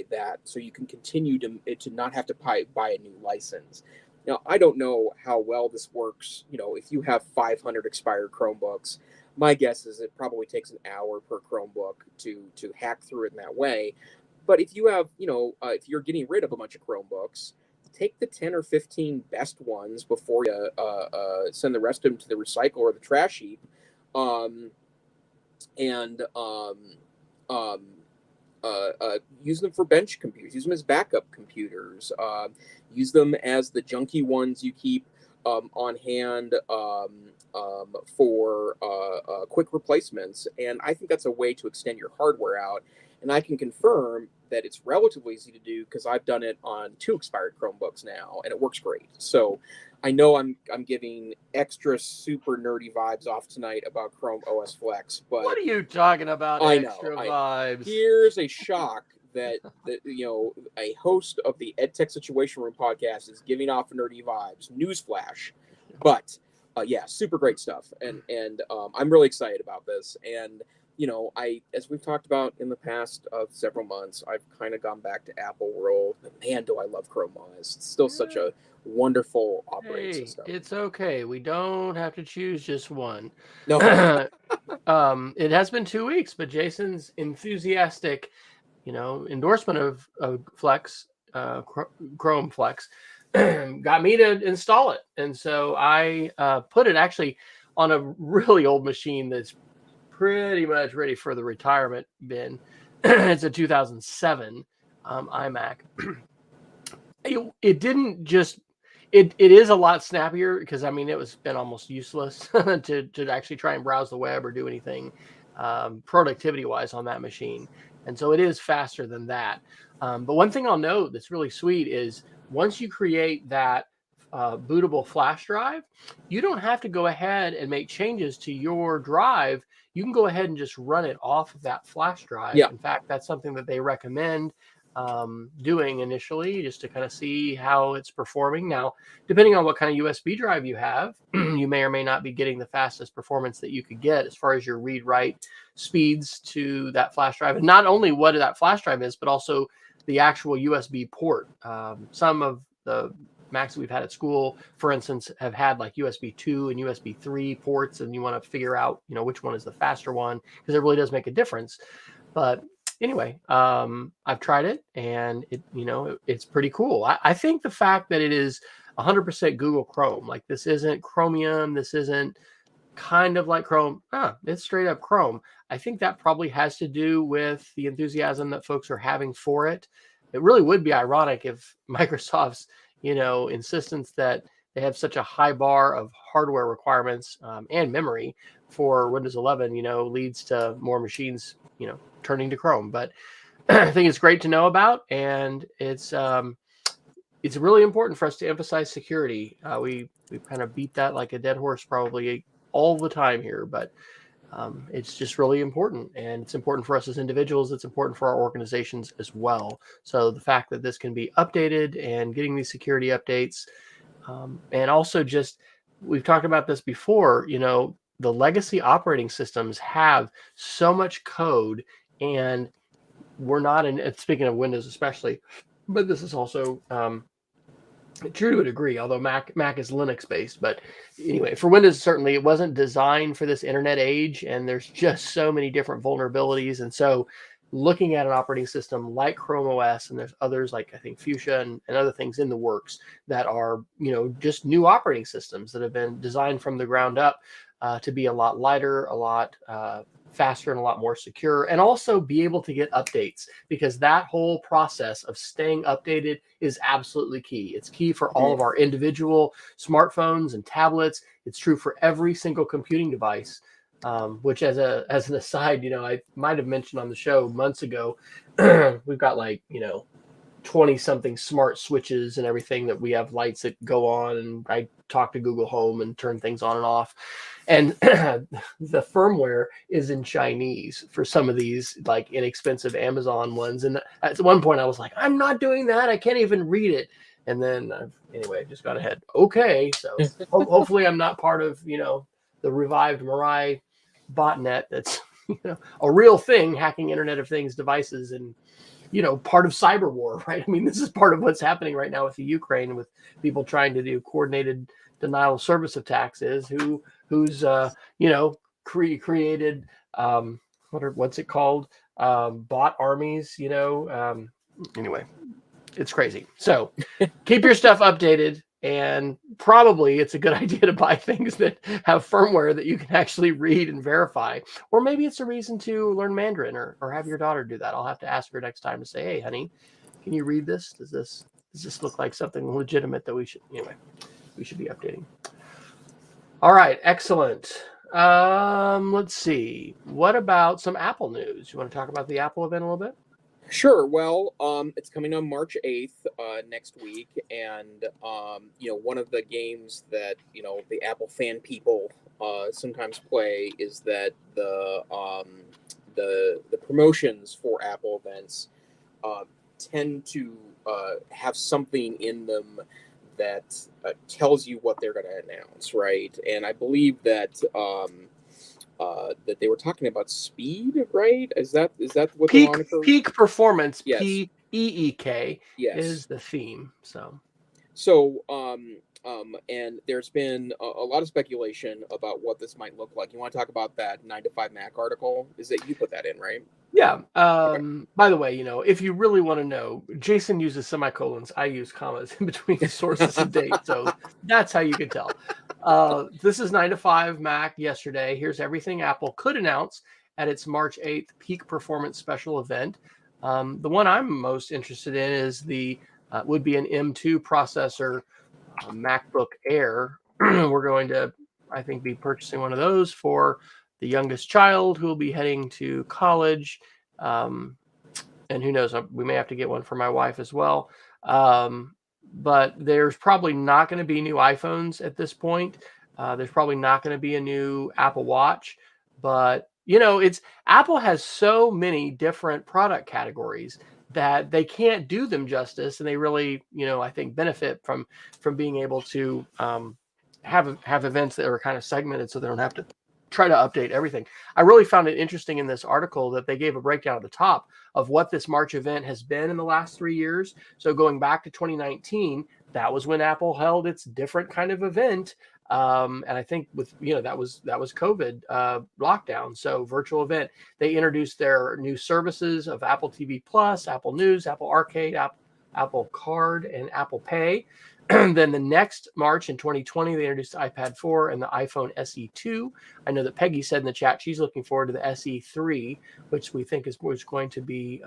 that, so you can continue to not have to buy a new license. Now, I don't know how well this works. If you have 500 expired Chromebooks, my guess is it probably takes an hour per Chromebook to hack through it in that way. But if you have, if you're getting rid of a bunch of Chromebooks, take the 10 or 15 best ones before you send the rest of them to the recycle or the trash heap, and use them for bench computers, use them as backup computers, use them as the junky ones you keep on hand for quick replacements. And I think that's a way to extend your hardware out. And I can confirm that it's relatively easy to do because I've done it on 2 expired Chromebooks now, and it works great. So I know I'm giving extra super nerdy vibes off tonight about Chrome OS Flex, but what are you talking about? Extra vibes. Here's a shock that a host of the EdTech Situation Room podcast is giving off nerdy vibes. Newsflash, but yeah, super great stuff, and I'm really excited about this. And as we've talked about in the past several months, I've kind of gone back to Apple World. But man, do I love Chrome OS. It's still such a wonderful operating system. It's okay. We don't have to choose just one. No. It has been 2 weeks, but Jason's enthusiastic, endorsement of Flex, Chrome Flex, got me to install it. And so I put it actually on a really old machine that's pretty much ready for the retirement bin. It's a 2007 iMac. It It is a lot snappier because, I mean, it been almost useless to actually try and browse the web or do anything productivity wise on that machine. And so it is faster than that. But one thing I'll note that's really sweet is once you create that bootable flash drive, you don't have to go ahead and make changes to your drive. You can go ahead and just run it off of that flash drive. Yeah. In fact, that's something that they recommend doing initially, just to kind of see how it's performing. Now, depending on what kind of USB drive you have, you may or may not be getting the fastest performance that you could get as far as your read write speeds to that flash drive. And not only what that flash drive is, but also the actual USB port. Some of the Macs that we've had at school, for instance, have had like USB 2 and USB 3 ports, and you want to figure out, which one is the faster one, because it really does make a difference. But anyway, I've tried it, and it's pretty cool. I think the fact that it is 100% Google Chrome, like this isn't Chromium, this isn't kind of like Chrome, it's straight up Chrome. I think that probably has to do with the enthusiasm that folks are having for it. It really would be ironic if Microsoft's, insistence that they have such a high bar of hardware requirements and memory for Windows 11, leads to more machines, turning to Chrome. But I think it's great to know about, and it's really important for us to emphasize security. We kind of beat that like a dead horse probably all the time here, but it's just really important, and it's important for us as individuals. It's important for our organizations as well. So the fact that this can be updated and getting these security updates, and also just, we've talked about this before, the legacy operating systems have so much code, and we're not in, speaking of Windows especially, but this is also true to a degree, although Mac is Linux based. But anyway, for Windows, certainly it wasn't designed for this internet age, and there's just so many different vulnerabilities. And so looking at an operating system like Chrome OS, and there's others like I think Fuchsia and other things in the works that are, just new operating systems that have been designed from the ground up to be a lot lighter, a lot faster, and a lot more secure, and also be able to get updates, because that whole process of staying updated is absolutely key. It's key for all of our individual smartphones and tablets. It's true for every single computing device, which as an aside, I might have mentioned on the show months ago, we've got 20 something smart switches and everything, that we have lights that go on, and I talk to Google Home and turn things on and off. And the firmware is in Chinese for some of these like inexpensive Amazon ones. And at one point I was like, I'm not doing that. I can't even read it. And then anyway, just got ahead. Okay. So hopefully I'm not part of, the revived Mirai botnet that's, a real thing, hacking Internet of Things devices, and part of cyber war, right? I mean, this is part of what's happening right now with the Ukraine, with people trying to do coordinated denial of service attacks. Is who's created what's it called, bot armies, anyway, it's crazy. So keep your stuff updated, and probably it's a good idea to buy things that have firmware that you can actually read and verify. Or maybe it's a reason to learn Mandarin, or have your daughter do that. I'll have to ask her next time to say, hey honey, can you read this? Does this look like something legitimate that we should be updating? All right, excellent. Let's see, what about some Apple news? You want to talk about the Apple event a little bit? Sure. Well, it's coming on March 8th next week, and one of the games that the Apple fan people sometimes play is that the promotions for Apple events tend to have something in them that tells you what they're going to announce, right? And I believe that that they were talking about speed, right? Is that what peak performance? Yes. PEEK yes. is the theme. So and there's been a lot of speculation about what this might look like. You want to talk about that 9 to 5 Mac article? Is that you put that in, right? Yeah. Okay. By the way, if you really want to know, Jason uses semicolons. I use commas in between sources and dates. So that's how you can tell. This is 9 to 5 Mac yesterday. Here's everything Apple could announce at its March 8th peak performance special event. The one I'm most interested in is the would be an M2 processor MacBook Air. We're going to, I think, be purchasing one of those for the youngest child who will be heading to college. And who knows, we may have to get one for my wife as well. But there's probably not going to be new iPhones at this point. There's probably not going to be a new Apple Watch. But, Apple has so many different product categories that they can't do them justice. And they really, I think benefit from being able to have events that are kind of segmented so they don't have to try to update everything. I really found it interesting in this article that they gave a breakdown at the top of what this March event has been in the last 3 years. So going back to 2019, that was when Apple held its different kind of event. And I think with, that was COVID lockdown. So virtual event, they introduced their new services of Apple TV Plus, Apple News, Apple Arcade, Apple Card, and Apple Pay. Then the next March in 2020, they introduced the iPad 4 and the iPhone SE2. I know that Peggy said in the chat she's looking forward to the SE3, which we think is going to be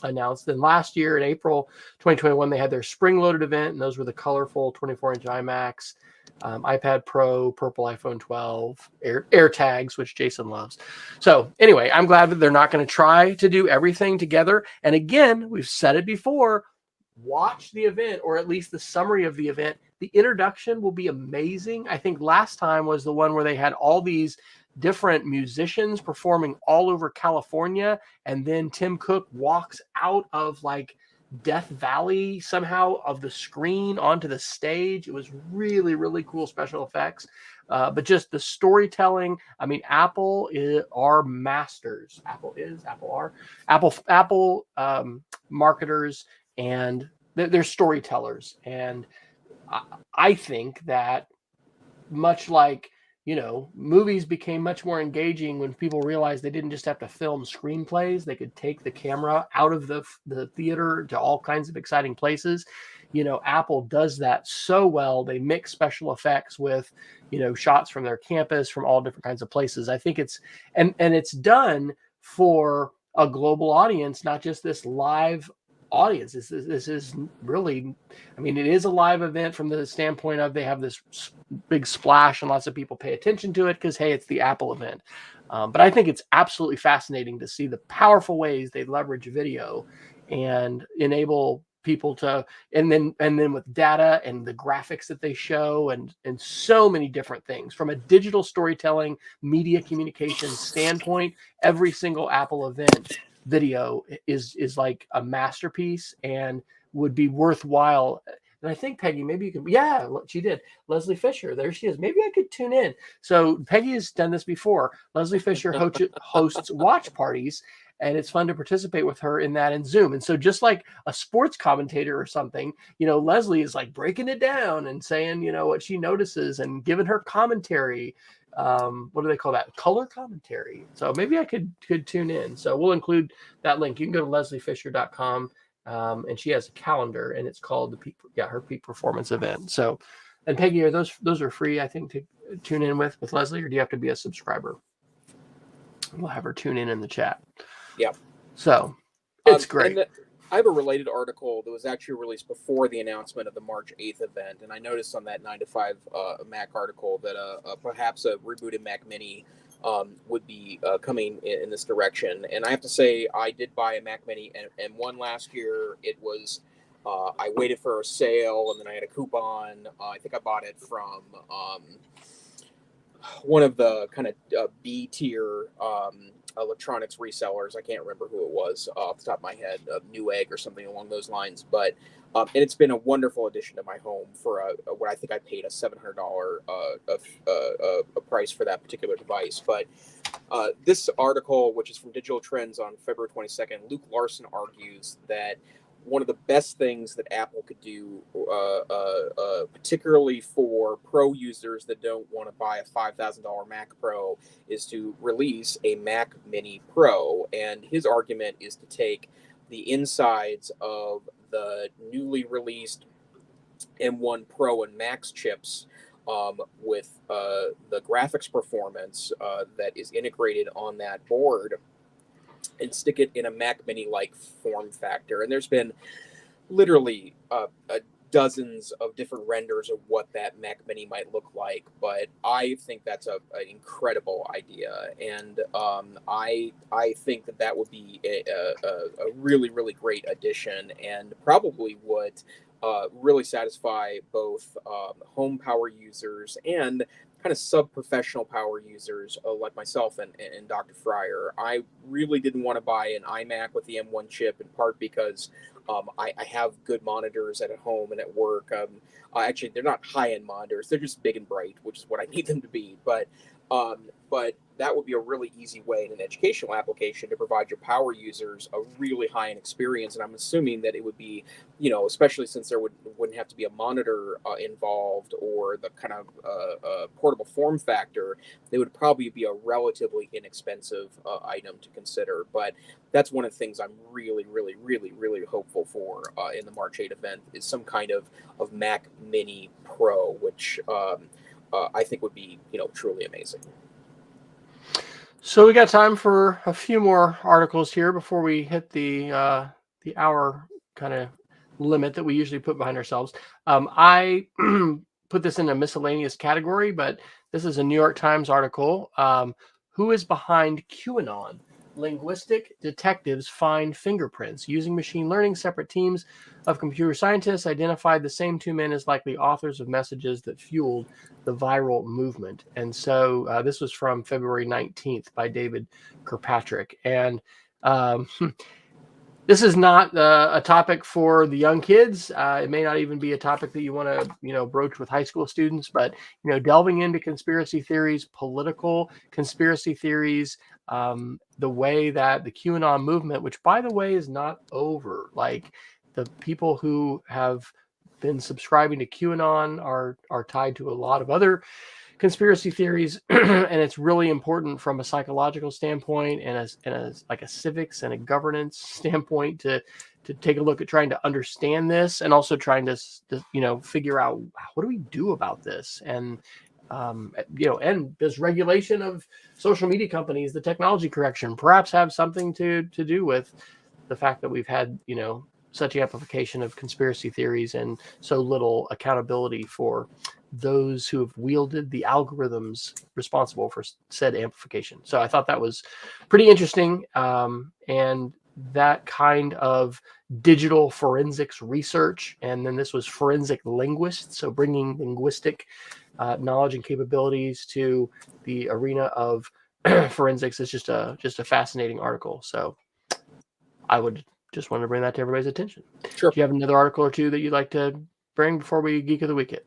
announced. Then last year in April 2021, they had their spring-loaded event, and those were the colorful 24-inch iMacs, iPad Pro, purple iPhone 12, Air tags, which Jason loves. So anyway, I'm glad that they're not going to try to do everything together. And again, we've said it before, watch the event, or at least the summary of the event. The introduction will be amazing. I think last time was the one where they had all these different musicians performing all over California, and then Tim Cook walks out of like Death Valley somehow of the screen onto the stage. It was really, really cool special effects. But just the storytelling. I mean, Apple are masters. Apple marketers, and they're storytellers. And I think that much like, movies became much more engaging when people realized they didn't just have to film screenplays. They could take the camera out of the theater to all kinds of exciting places. Apple does that so well. They mix special effects with, shots from their campus, from all different kinds of places. I think it's done for a global audience, not just this live audience. This is really, it is a live event from the standpoint of they have this big splash and lots of people pay attention to it because, hey, it's the Apple event. But I think it's absolutely fascinating to see the powerful ways they leverage video and enable people to, and then with data and the graphics that they show and so many different things from a digital storytelling, media communication standpoint. Every single Apple event video is like a masterpiece and would be worthwhile. And I think, Peggy, maybe you can, yeah, she did. Leslie Fisher, there she is. Maybe I could tune in. So Peggy has done this before. Leslie Fisher hosts watch parties, and it's fun to participate with her in that in Zoom. And so just like a sports commentator or something, Leslie is like breaking it down and saying, what she notices and giving her commentary. What do they call that? Color commentary. So maybe I could tune in. So we'll include that link. You can go to lesliefisher.com. And she has a calendar, and it's called her peak performance event. So, and Peggy, are those are free, I think, to tune in with Leslie, or do you have to be a subscriber? We'll have her tune in the chat. Yeah. So it's great. And I have a related article that was actually released before the announcement of the March 8th event, and I noticed on that 9 to 5 Mac article that perhaps a rebooted Mac Mini would be coming in this direction. And I have to say, I did buy a Mac Mini and one last year. It was, I waited for a sale, and then I had a coupon. I think I bought it from one of the kind of B tier electronics resellers. I can't remember who it was off the top of my head, Newegg or something along those lines. But and it's been a wonderful addition to my home for what I think I paid a $700 a price for that particular device. But this article, which is from Digital Trends on February 22nd, Luke Larson argues that one of the best things that Apple could do, particularly for pro users that don't want to buy a $5,000 Mac Pro, is to release a Mac Mini Pro. And his argument is to take the insides of the newly released M1 Pro and Max chips with the graphics performance that is integrated on that board, and stick it in a Mac Mini-like form factor. And there's been literally dozens of different renders of what that Mac Mini might look like, but I think that's an incredible idea, and I think that would be a really, really great addition, and probably would really satisfy both home power users and kind of sub-professional power users like myself and Dr. Fryer. I really didn't want to buy an iMac with the M1 chip, in part because I have good monitors at home and at work. Actually, they're not high-end monitors; they're just big and bright, which is what I need them to be. But that would be a really easy way in an educational application to provide your power users a really high-end experience. And I'm assuming that it would be, especially since there wouldn't have to be a monitor involved or the kind of portable form factor, they would probably be a relatively inexpensive item to consider. But that's one of the things I'm really, really, really, really hopeful for in the March 8 event is some kind of Mac Mini Pro, which I think would be, truly amazing. So we got time for a few more articles here before we hit the hour kind of limit that we usually put behind ourselves. I put this in a miscellaneous category, but this is a New York Times article. Who is behind QAnon? Linguistic detectives find fingerprints. Using machine learning, separate teams of computer scientists identified the same two men as likely authors of messages that fueled the viral movement. And so this was from February 19th by David Kirkpatrick. And this is not a topic for the young kids. It may not even be a topic that you want to, broach with high school students, but, delving into conspiracy theories, political conspiracy theories, the way that the QAnon movement, which by the way is not over, like the people who have been subscribing to QAnon are tied to a lot of other conspiracy theories, and it's really important from a psychological standpoint and like a civics and a governance standpoint to take a look at trying to understand this, and also trying to figure out what do we do about this, and and does regulation of social media companies, the technology correction, perhaps have something to do with the fact that we've had such amplification of conspiracy theories and so little accountability for those who have wielded the algorithms responsible for said amplification. So I thought that was pretty interesting. And that kind of digital forensics research, and then this was forensic linguists, so bringing linguistic knowledge and capabilities to the arena of forensics is just a fascinating article. So I would just want to bring that to everybody's attention. Sure. Do you have another article or two that you'd like to bring before we Geek of the Week it?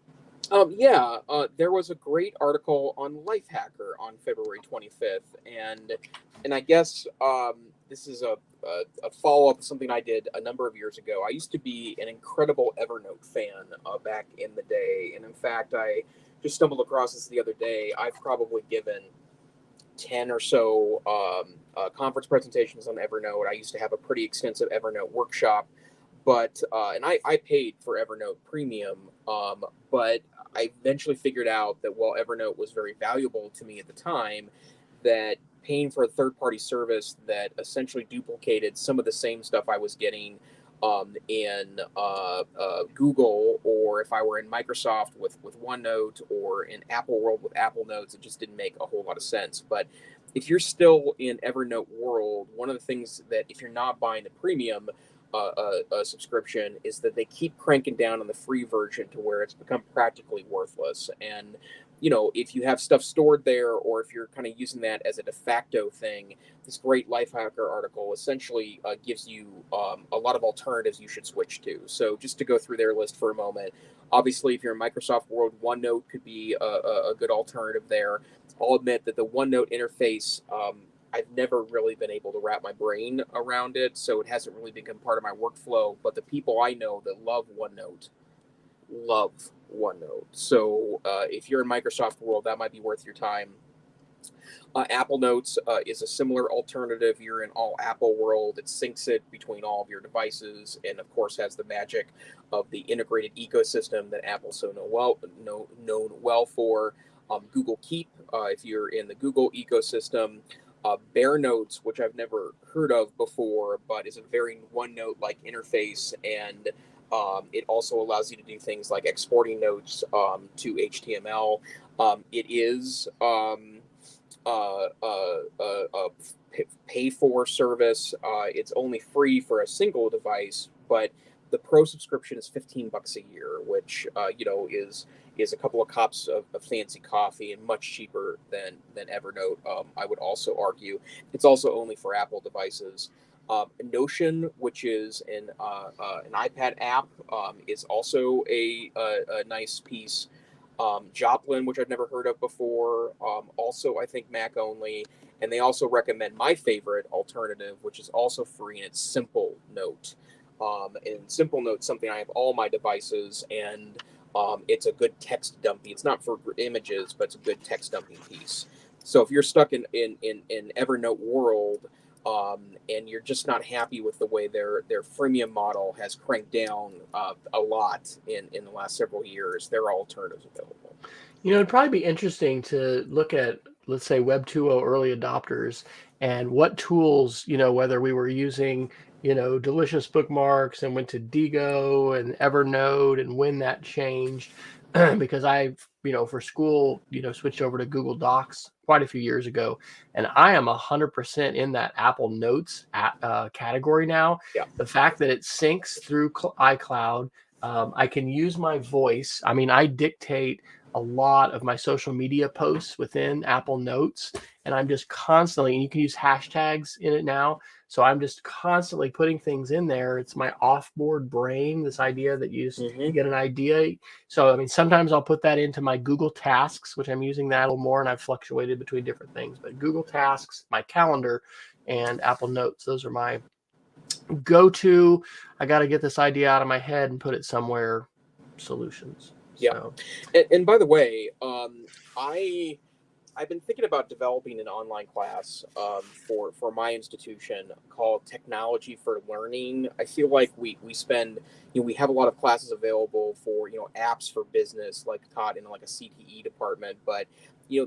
There was a great article on Lifehacker on February 25th, and I guess this is a follow-up to something I did a number of years ago. I used to be an incredible Evernote fan back in the day, and in fact, I just stumbled across this the other day. I've probably given 10 or so conference presentations on Evernote. I used to have a pretty extensive Evernote workshop, but and I paid for Evernote Premium, but I eventually figured out that while Evernote was very valuable to me at the time, that paying for a third-party service that essentially duplicated some of the same stuff I was getting in Google, or if I were in Microsoft with OneNote, or in Apple World with Apple Notes, it just didn't make a whole lot of sense. But if you're still in Evernote world, one of the things that, if you're not buying the premium subscription, is that they keep cranking down on the free version to where it's become practically worthless. And if you have stuff stored there, or if you're kind of using that as a de facto thing, this great Lifehacker article essentially gives you a lot of alternatives you should switch to. So just to go through their list for a moment, obviously, if you're in Microsoft World, OneNote could be a good alternative there. I'll admit that the OneNote interface, I've never really been able to wrap my brain around it, so it hasn't really become part of my workflow. But the people I know that love OneNote. So if you're in Microsoft World, that might be worth your time. Apple Notes is a similar alternative. You're in all Apple World. It syncs it between all of your devices, and of course has the magic of the integrated ecosystem that Apple's so known well for. Google Keep, if you're in the Google ecosystem. Bear Notes, which I've never heard of before, but is a very OneNote-like interface, and It also allows you to do things like exporting notes to HTML. It is a pay for service. It's only free for a single device, but the pro subscription is $15 a year, which is a couple of cups of fancy coffee and much cheaper than Evernote. I would also argue it's also only for Apple devices. Notion, which is an iPad app, is also a nice piece. Joplin, which I've never heard of before, also I think Mac only. And they also recommend my favorite alternative, which is also free, and it's Simple Note. And Simple Note's something I have all my devices, and it's a good text dumping. It's not for images, but it's a good text dumping piece. So if you're stuck in Evernote world, and you're just not happy with the way their freemium model has cranked down a lot in the last several years, there are alternatives available. It'd probably be interesting to look at, let's say, Web 2.0 early adopters and what tools, whether we were using, delicious bookmarks and went to Digo and Evernote, and when that changed. Because I've, for school, switched over to Google Docs quite a few years ago, and I am 100% in that Apple Notes category now. Yeah. The fact that it syncs through iCloud, I can use my voice. I mean, I dictate a lot of my social media posts within Apple Notes, and I'm just constantly, and you can use hashtags in it now. So I'm just constantly putting things in there. It's my off-board brain, this idea that you get an idea. So, I mean, sometimes I'll put that into my Google Tasks, which I'm using that a little more, and I've fluctuated between different things. But Google Tasks, my calendar, and Apple Notes, those are my go-to. I got to get this idea out of my head and put it somewhere solutions. Yeah. So. And by the way, I've been thinking about developing an online class for my institution called Technology for Learning. I feel like we spend, we have a lot of classes available for, apps for business, like taught in like a CTE department. But,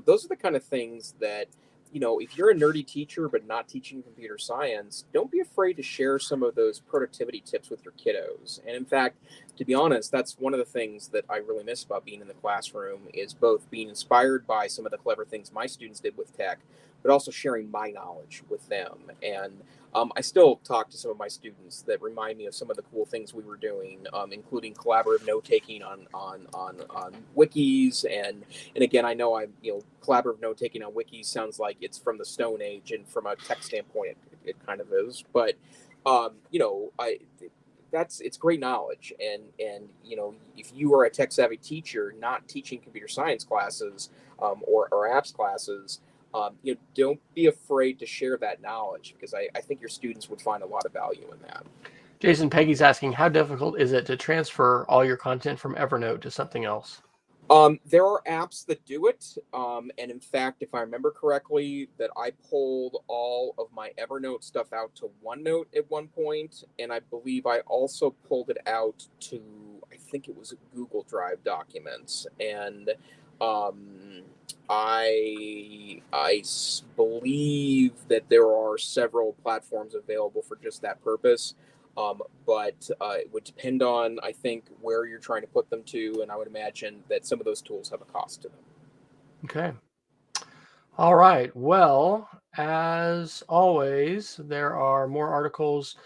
those are the kind of things that, if you're a nerdy teacher but not teaching computer science, don't be afraid to share some of those productivity tips with your kiddos. And in fact, to be honest, that's one of the things that I really miss about being in the classroom, is both being inspired by some of the clever things my students did with tech, but also sharing my knowledge with them. And I still talk to some of my students that remind me of some of the cool things we were doing, including collaborative note-taking on wikis. And again, I know collaborative note-taking on wikis sounds like it's from the Stone Age, and from a tech standpoint, it kind of is. But, it's great knowledge. And if you are a tech-savvy teacher not teaching computer science classes or apps classes, don't be afraid to share that knowledge, because I think your students would find a lot of value in that. Jason, Peggy's asking, how difficult is it to transfer all your content from Evernote to something else? There are apps that do it. And in fact, if I remember correctly, that I pulled all of my Evernote stuff out to OneNote at one point. And I believe I also pulled it out to, I think it was Google Drive documents. And I believe that there are several platforms available for just that purpose. But it would depend on, I think, where you're trying to put them to, and I would imagine that some of those tools have a cost to them. Okay. All right. Well, as always, there are more articles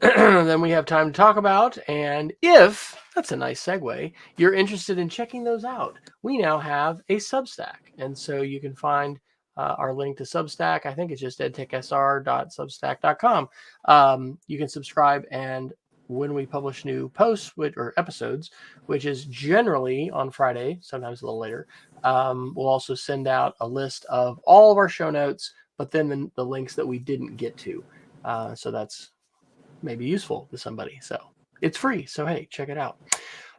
than we have time to talk about. And if, that's a nice segue, you're interested in checking those out, we now have a Substack. And so you can find our link to Substack. I think it's just edtechsr.substack.com. You can subscribe, and when we publish new posts or episodes, which is generally on Friday, sometimes a little later, we'll also send out a list of all of our show notes, but then the links that we didn't get to. So that's maybe useful to somebody. So it's free. So, hey, check it out.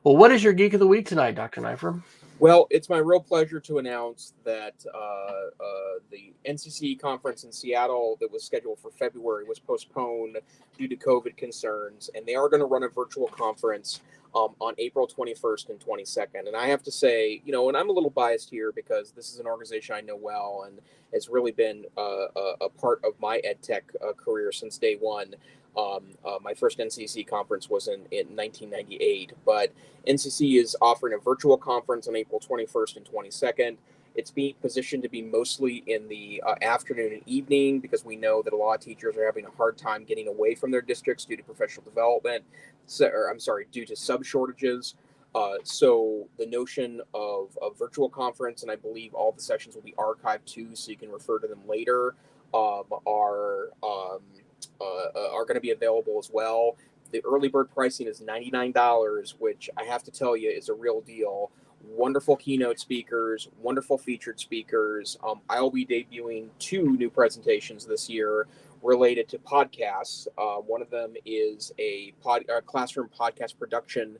Well, what is your Geek of the Week tonight, Dr. Neiffer? Well, it's my real pleasure to announce that the NCC conference in Seattle that was scheduled for February was postponed due to COVID concerns, and they are going to run a virtual conference on April 21st and 22nd. And I have to say, and I'm a little biased here because this is an organization I know well, and it's really been a part of my EdTech career since day one. My first NCC conference was in 1998, but NCC is offering a virtual conference on April 21st and 22nd. It's being positioned to be mostly in the afternoon and evening because we know that a lot of teachers are having a hard time getting away from their districts due to professional development, due to sub shortages. So the notion of a virtual conference, and I believe all the sessions will be archived too, so you can refer to them later, are going to be available as well. The early bird pricing is $99, which I have to tell you is a real deal. Wonderful keynote speakers, wonderful featured speakers. I'll be debuting 2 new presentations this year related to podcasts. One of them is a classroom podcast production,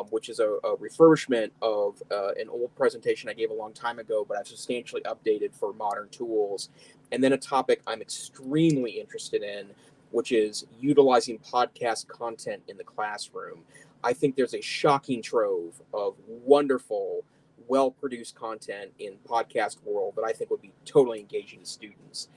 which is a refurbishment of an old presentation I gave a long time ago, but I've substantially updated for modern tools. And then a topic I'm extremely interested in, which is utilizing podcast content in the classroom. I think there's a shocking trove of wonderful, well-produced content in podcast world that I think would be totally engaging to students.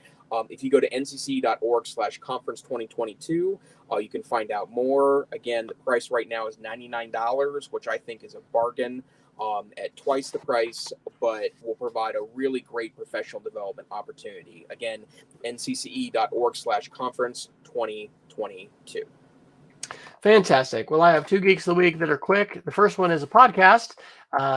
If you go to ncc.org/conference2022, you can find out more. Again, the price right now is $99, which I think is a bargain at twice the price, but will provide a really great professional development opportunity. Again, ncce.org/conference2022. Fantastic. Well, I have 2 Geeks of the Week that are quick. The first one is a podcast.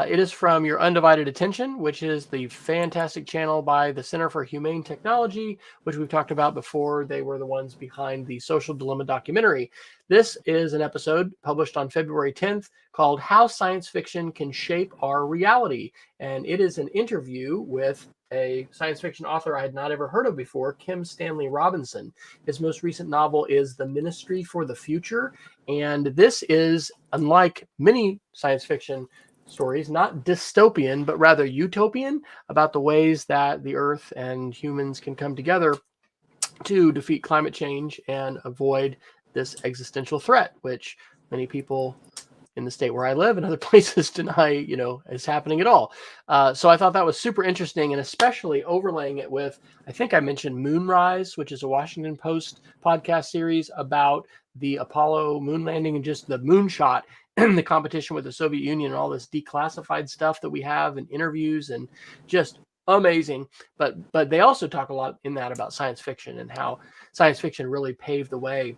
It is from Your Undivided Attention, which is the fantastic channel by the Center for Humane Technology, which we've talked about before. They were the ones behind the Social Dilemma documentary. This is an episode published on February 10th called How Science Fiction Can Shape Our Reality. And it is an interview with a science fiction author I had not ever heard of before, Kim Stanley Robinson. His most recent novel is The Ministry for the Future. And this is, unlike many science fiction stories, not dystopian, but rather utopian, about the ways that the Earth and humans can come together to defeat climate change and avoid this existential threat, which many people in the state where I live and other places deny, is happening at all. So I thought that was super interesting, and especially overlaying it with, I think I mentioned Moonrise, which is a Washington Post podcast series about the Apollo moon landing and just the moonshot and the competition with the Soviet Union and all this declassified stuff that we have and interviews and just amazing. But they also talk a lot in that about science fiction and how science fiction really paved the way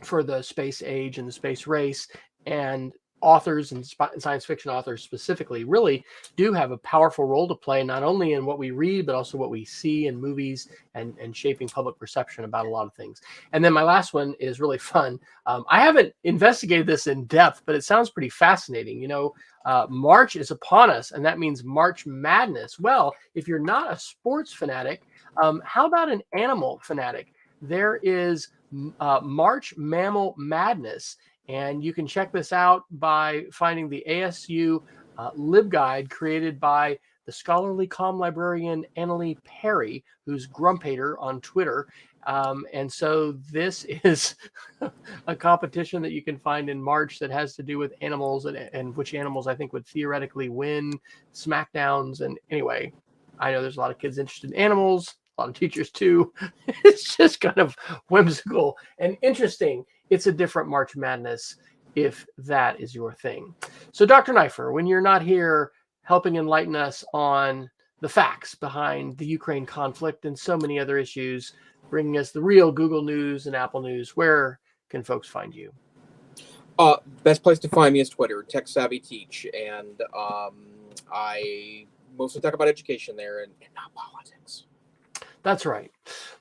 for the space age and the space race. And authors and science fiction authors specifically really do have a powerful role to play, not only in what we read, but also what we see in movies and shaping public perception about a lot of things. And then my last one is really fun. I haven't investigated this in depth, but it sounds pretty fascinating. March is upon us, and that means March Madness. Well, if you're not a sports fanatic, how about an animal fanatic? There is March Mammal Madness. And you can check this out by finding the ASU LibGuide created by the scholarly comm librarian Annalie Perry, who's Grumpater on Twitter. And so this is a competition that you can find in March that has to do with animals and which animals I think would theoretically win smackdowns. And anyway, I know there's a lot of kids interested in animals, a lot of teachers too. It's just kind of whimsical and interesting. It's a different March Madness if that is your thing. So Dr. Neiffer, when you're not here helping enlighten us on the facts behind the Ukraine conflict and so many other issues, bringing us the real Google News and Apple News, where can folks find you? Best place to find me is Twitter, Tech Savvy Teach. And I mostly talk about education there and not politics. That's right.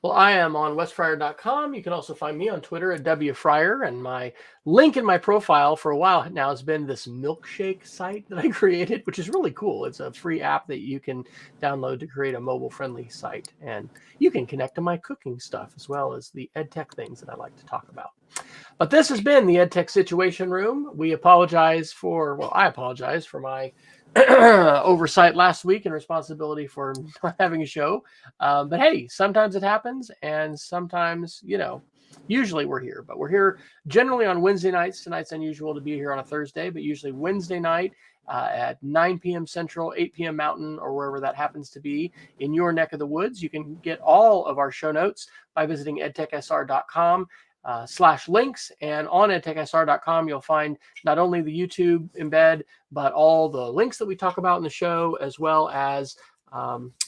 Well, I am on wesfryer.com. You can also find me on Twitter at wfryer, and my link in my profile for a while now has been this milkshake site that I created, which is really cool. It's a free app that you can download to create a mobile-friendly site, and you can connect to my cooking stuff as well as the EdTech things that I like to talk about. But this has been the EdTech Situation Room. I apologize for my oversight last week and responsibility for not having a show. But hey, sometimes it happens, and sometimes, usually we're here. But we're here generally on Wednesday nights. Tonight's unusual to be here on a Thursday, but usually Wednesday night at 9 p.m. Central, 8 p.m. Mountain, or wherever that happens to be in your neck of the woods. You can get all of our show notes by visiting edtechsr.com. /links, and on edtechsr.com you'll find not only the YouTube embed, but all the links that we talk about in the show, as well as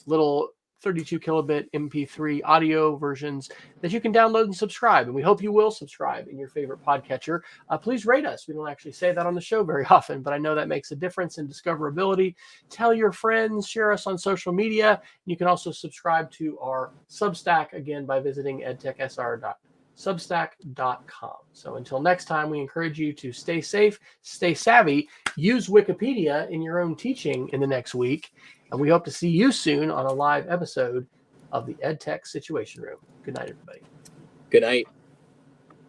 little 32 kilobit MP3 audio versions that you can download and subscribe. And we hope you will subscribe in your favorite podcatcher. Please rate us. We don't actually say that on the show very often, but I know that makes a difference in discoverability. Tell your friends, share us on social media. You can also subscribe to our Substack, again, by visiting edtechsr.substack.com. So until next time, we encourage you to stay safe, stay savvy, use Wikipedia in your own teaching in the next week. And we hope to see you soon on a live episode of the EdTech Situation Room. Good night, everybody. Good night.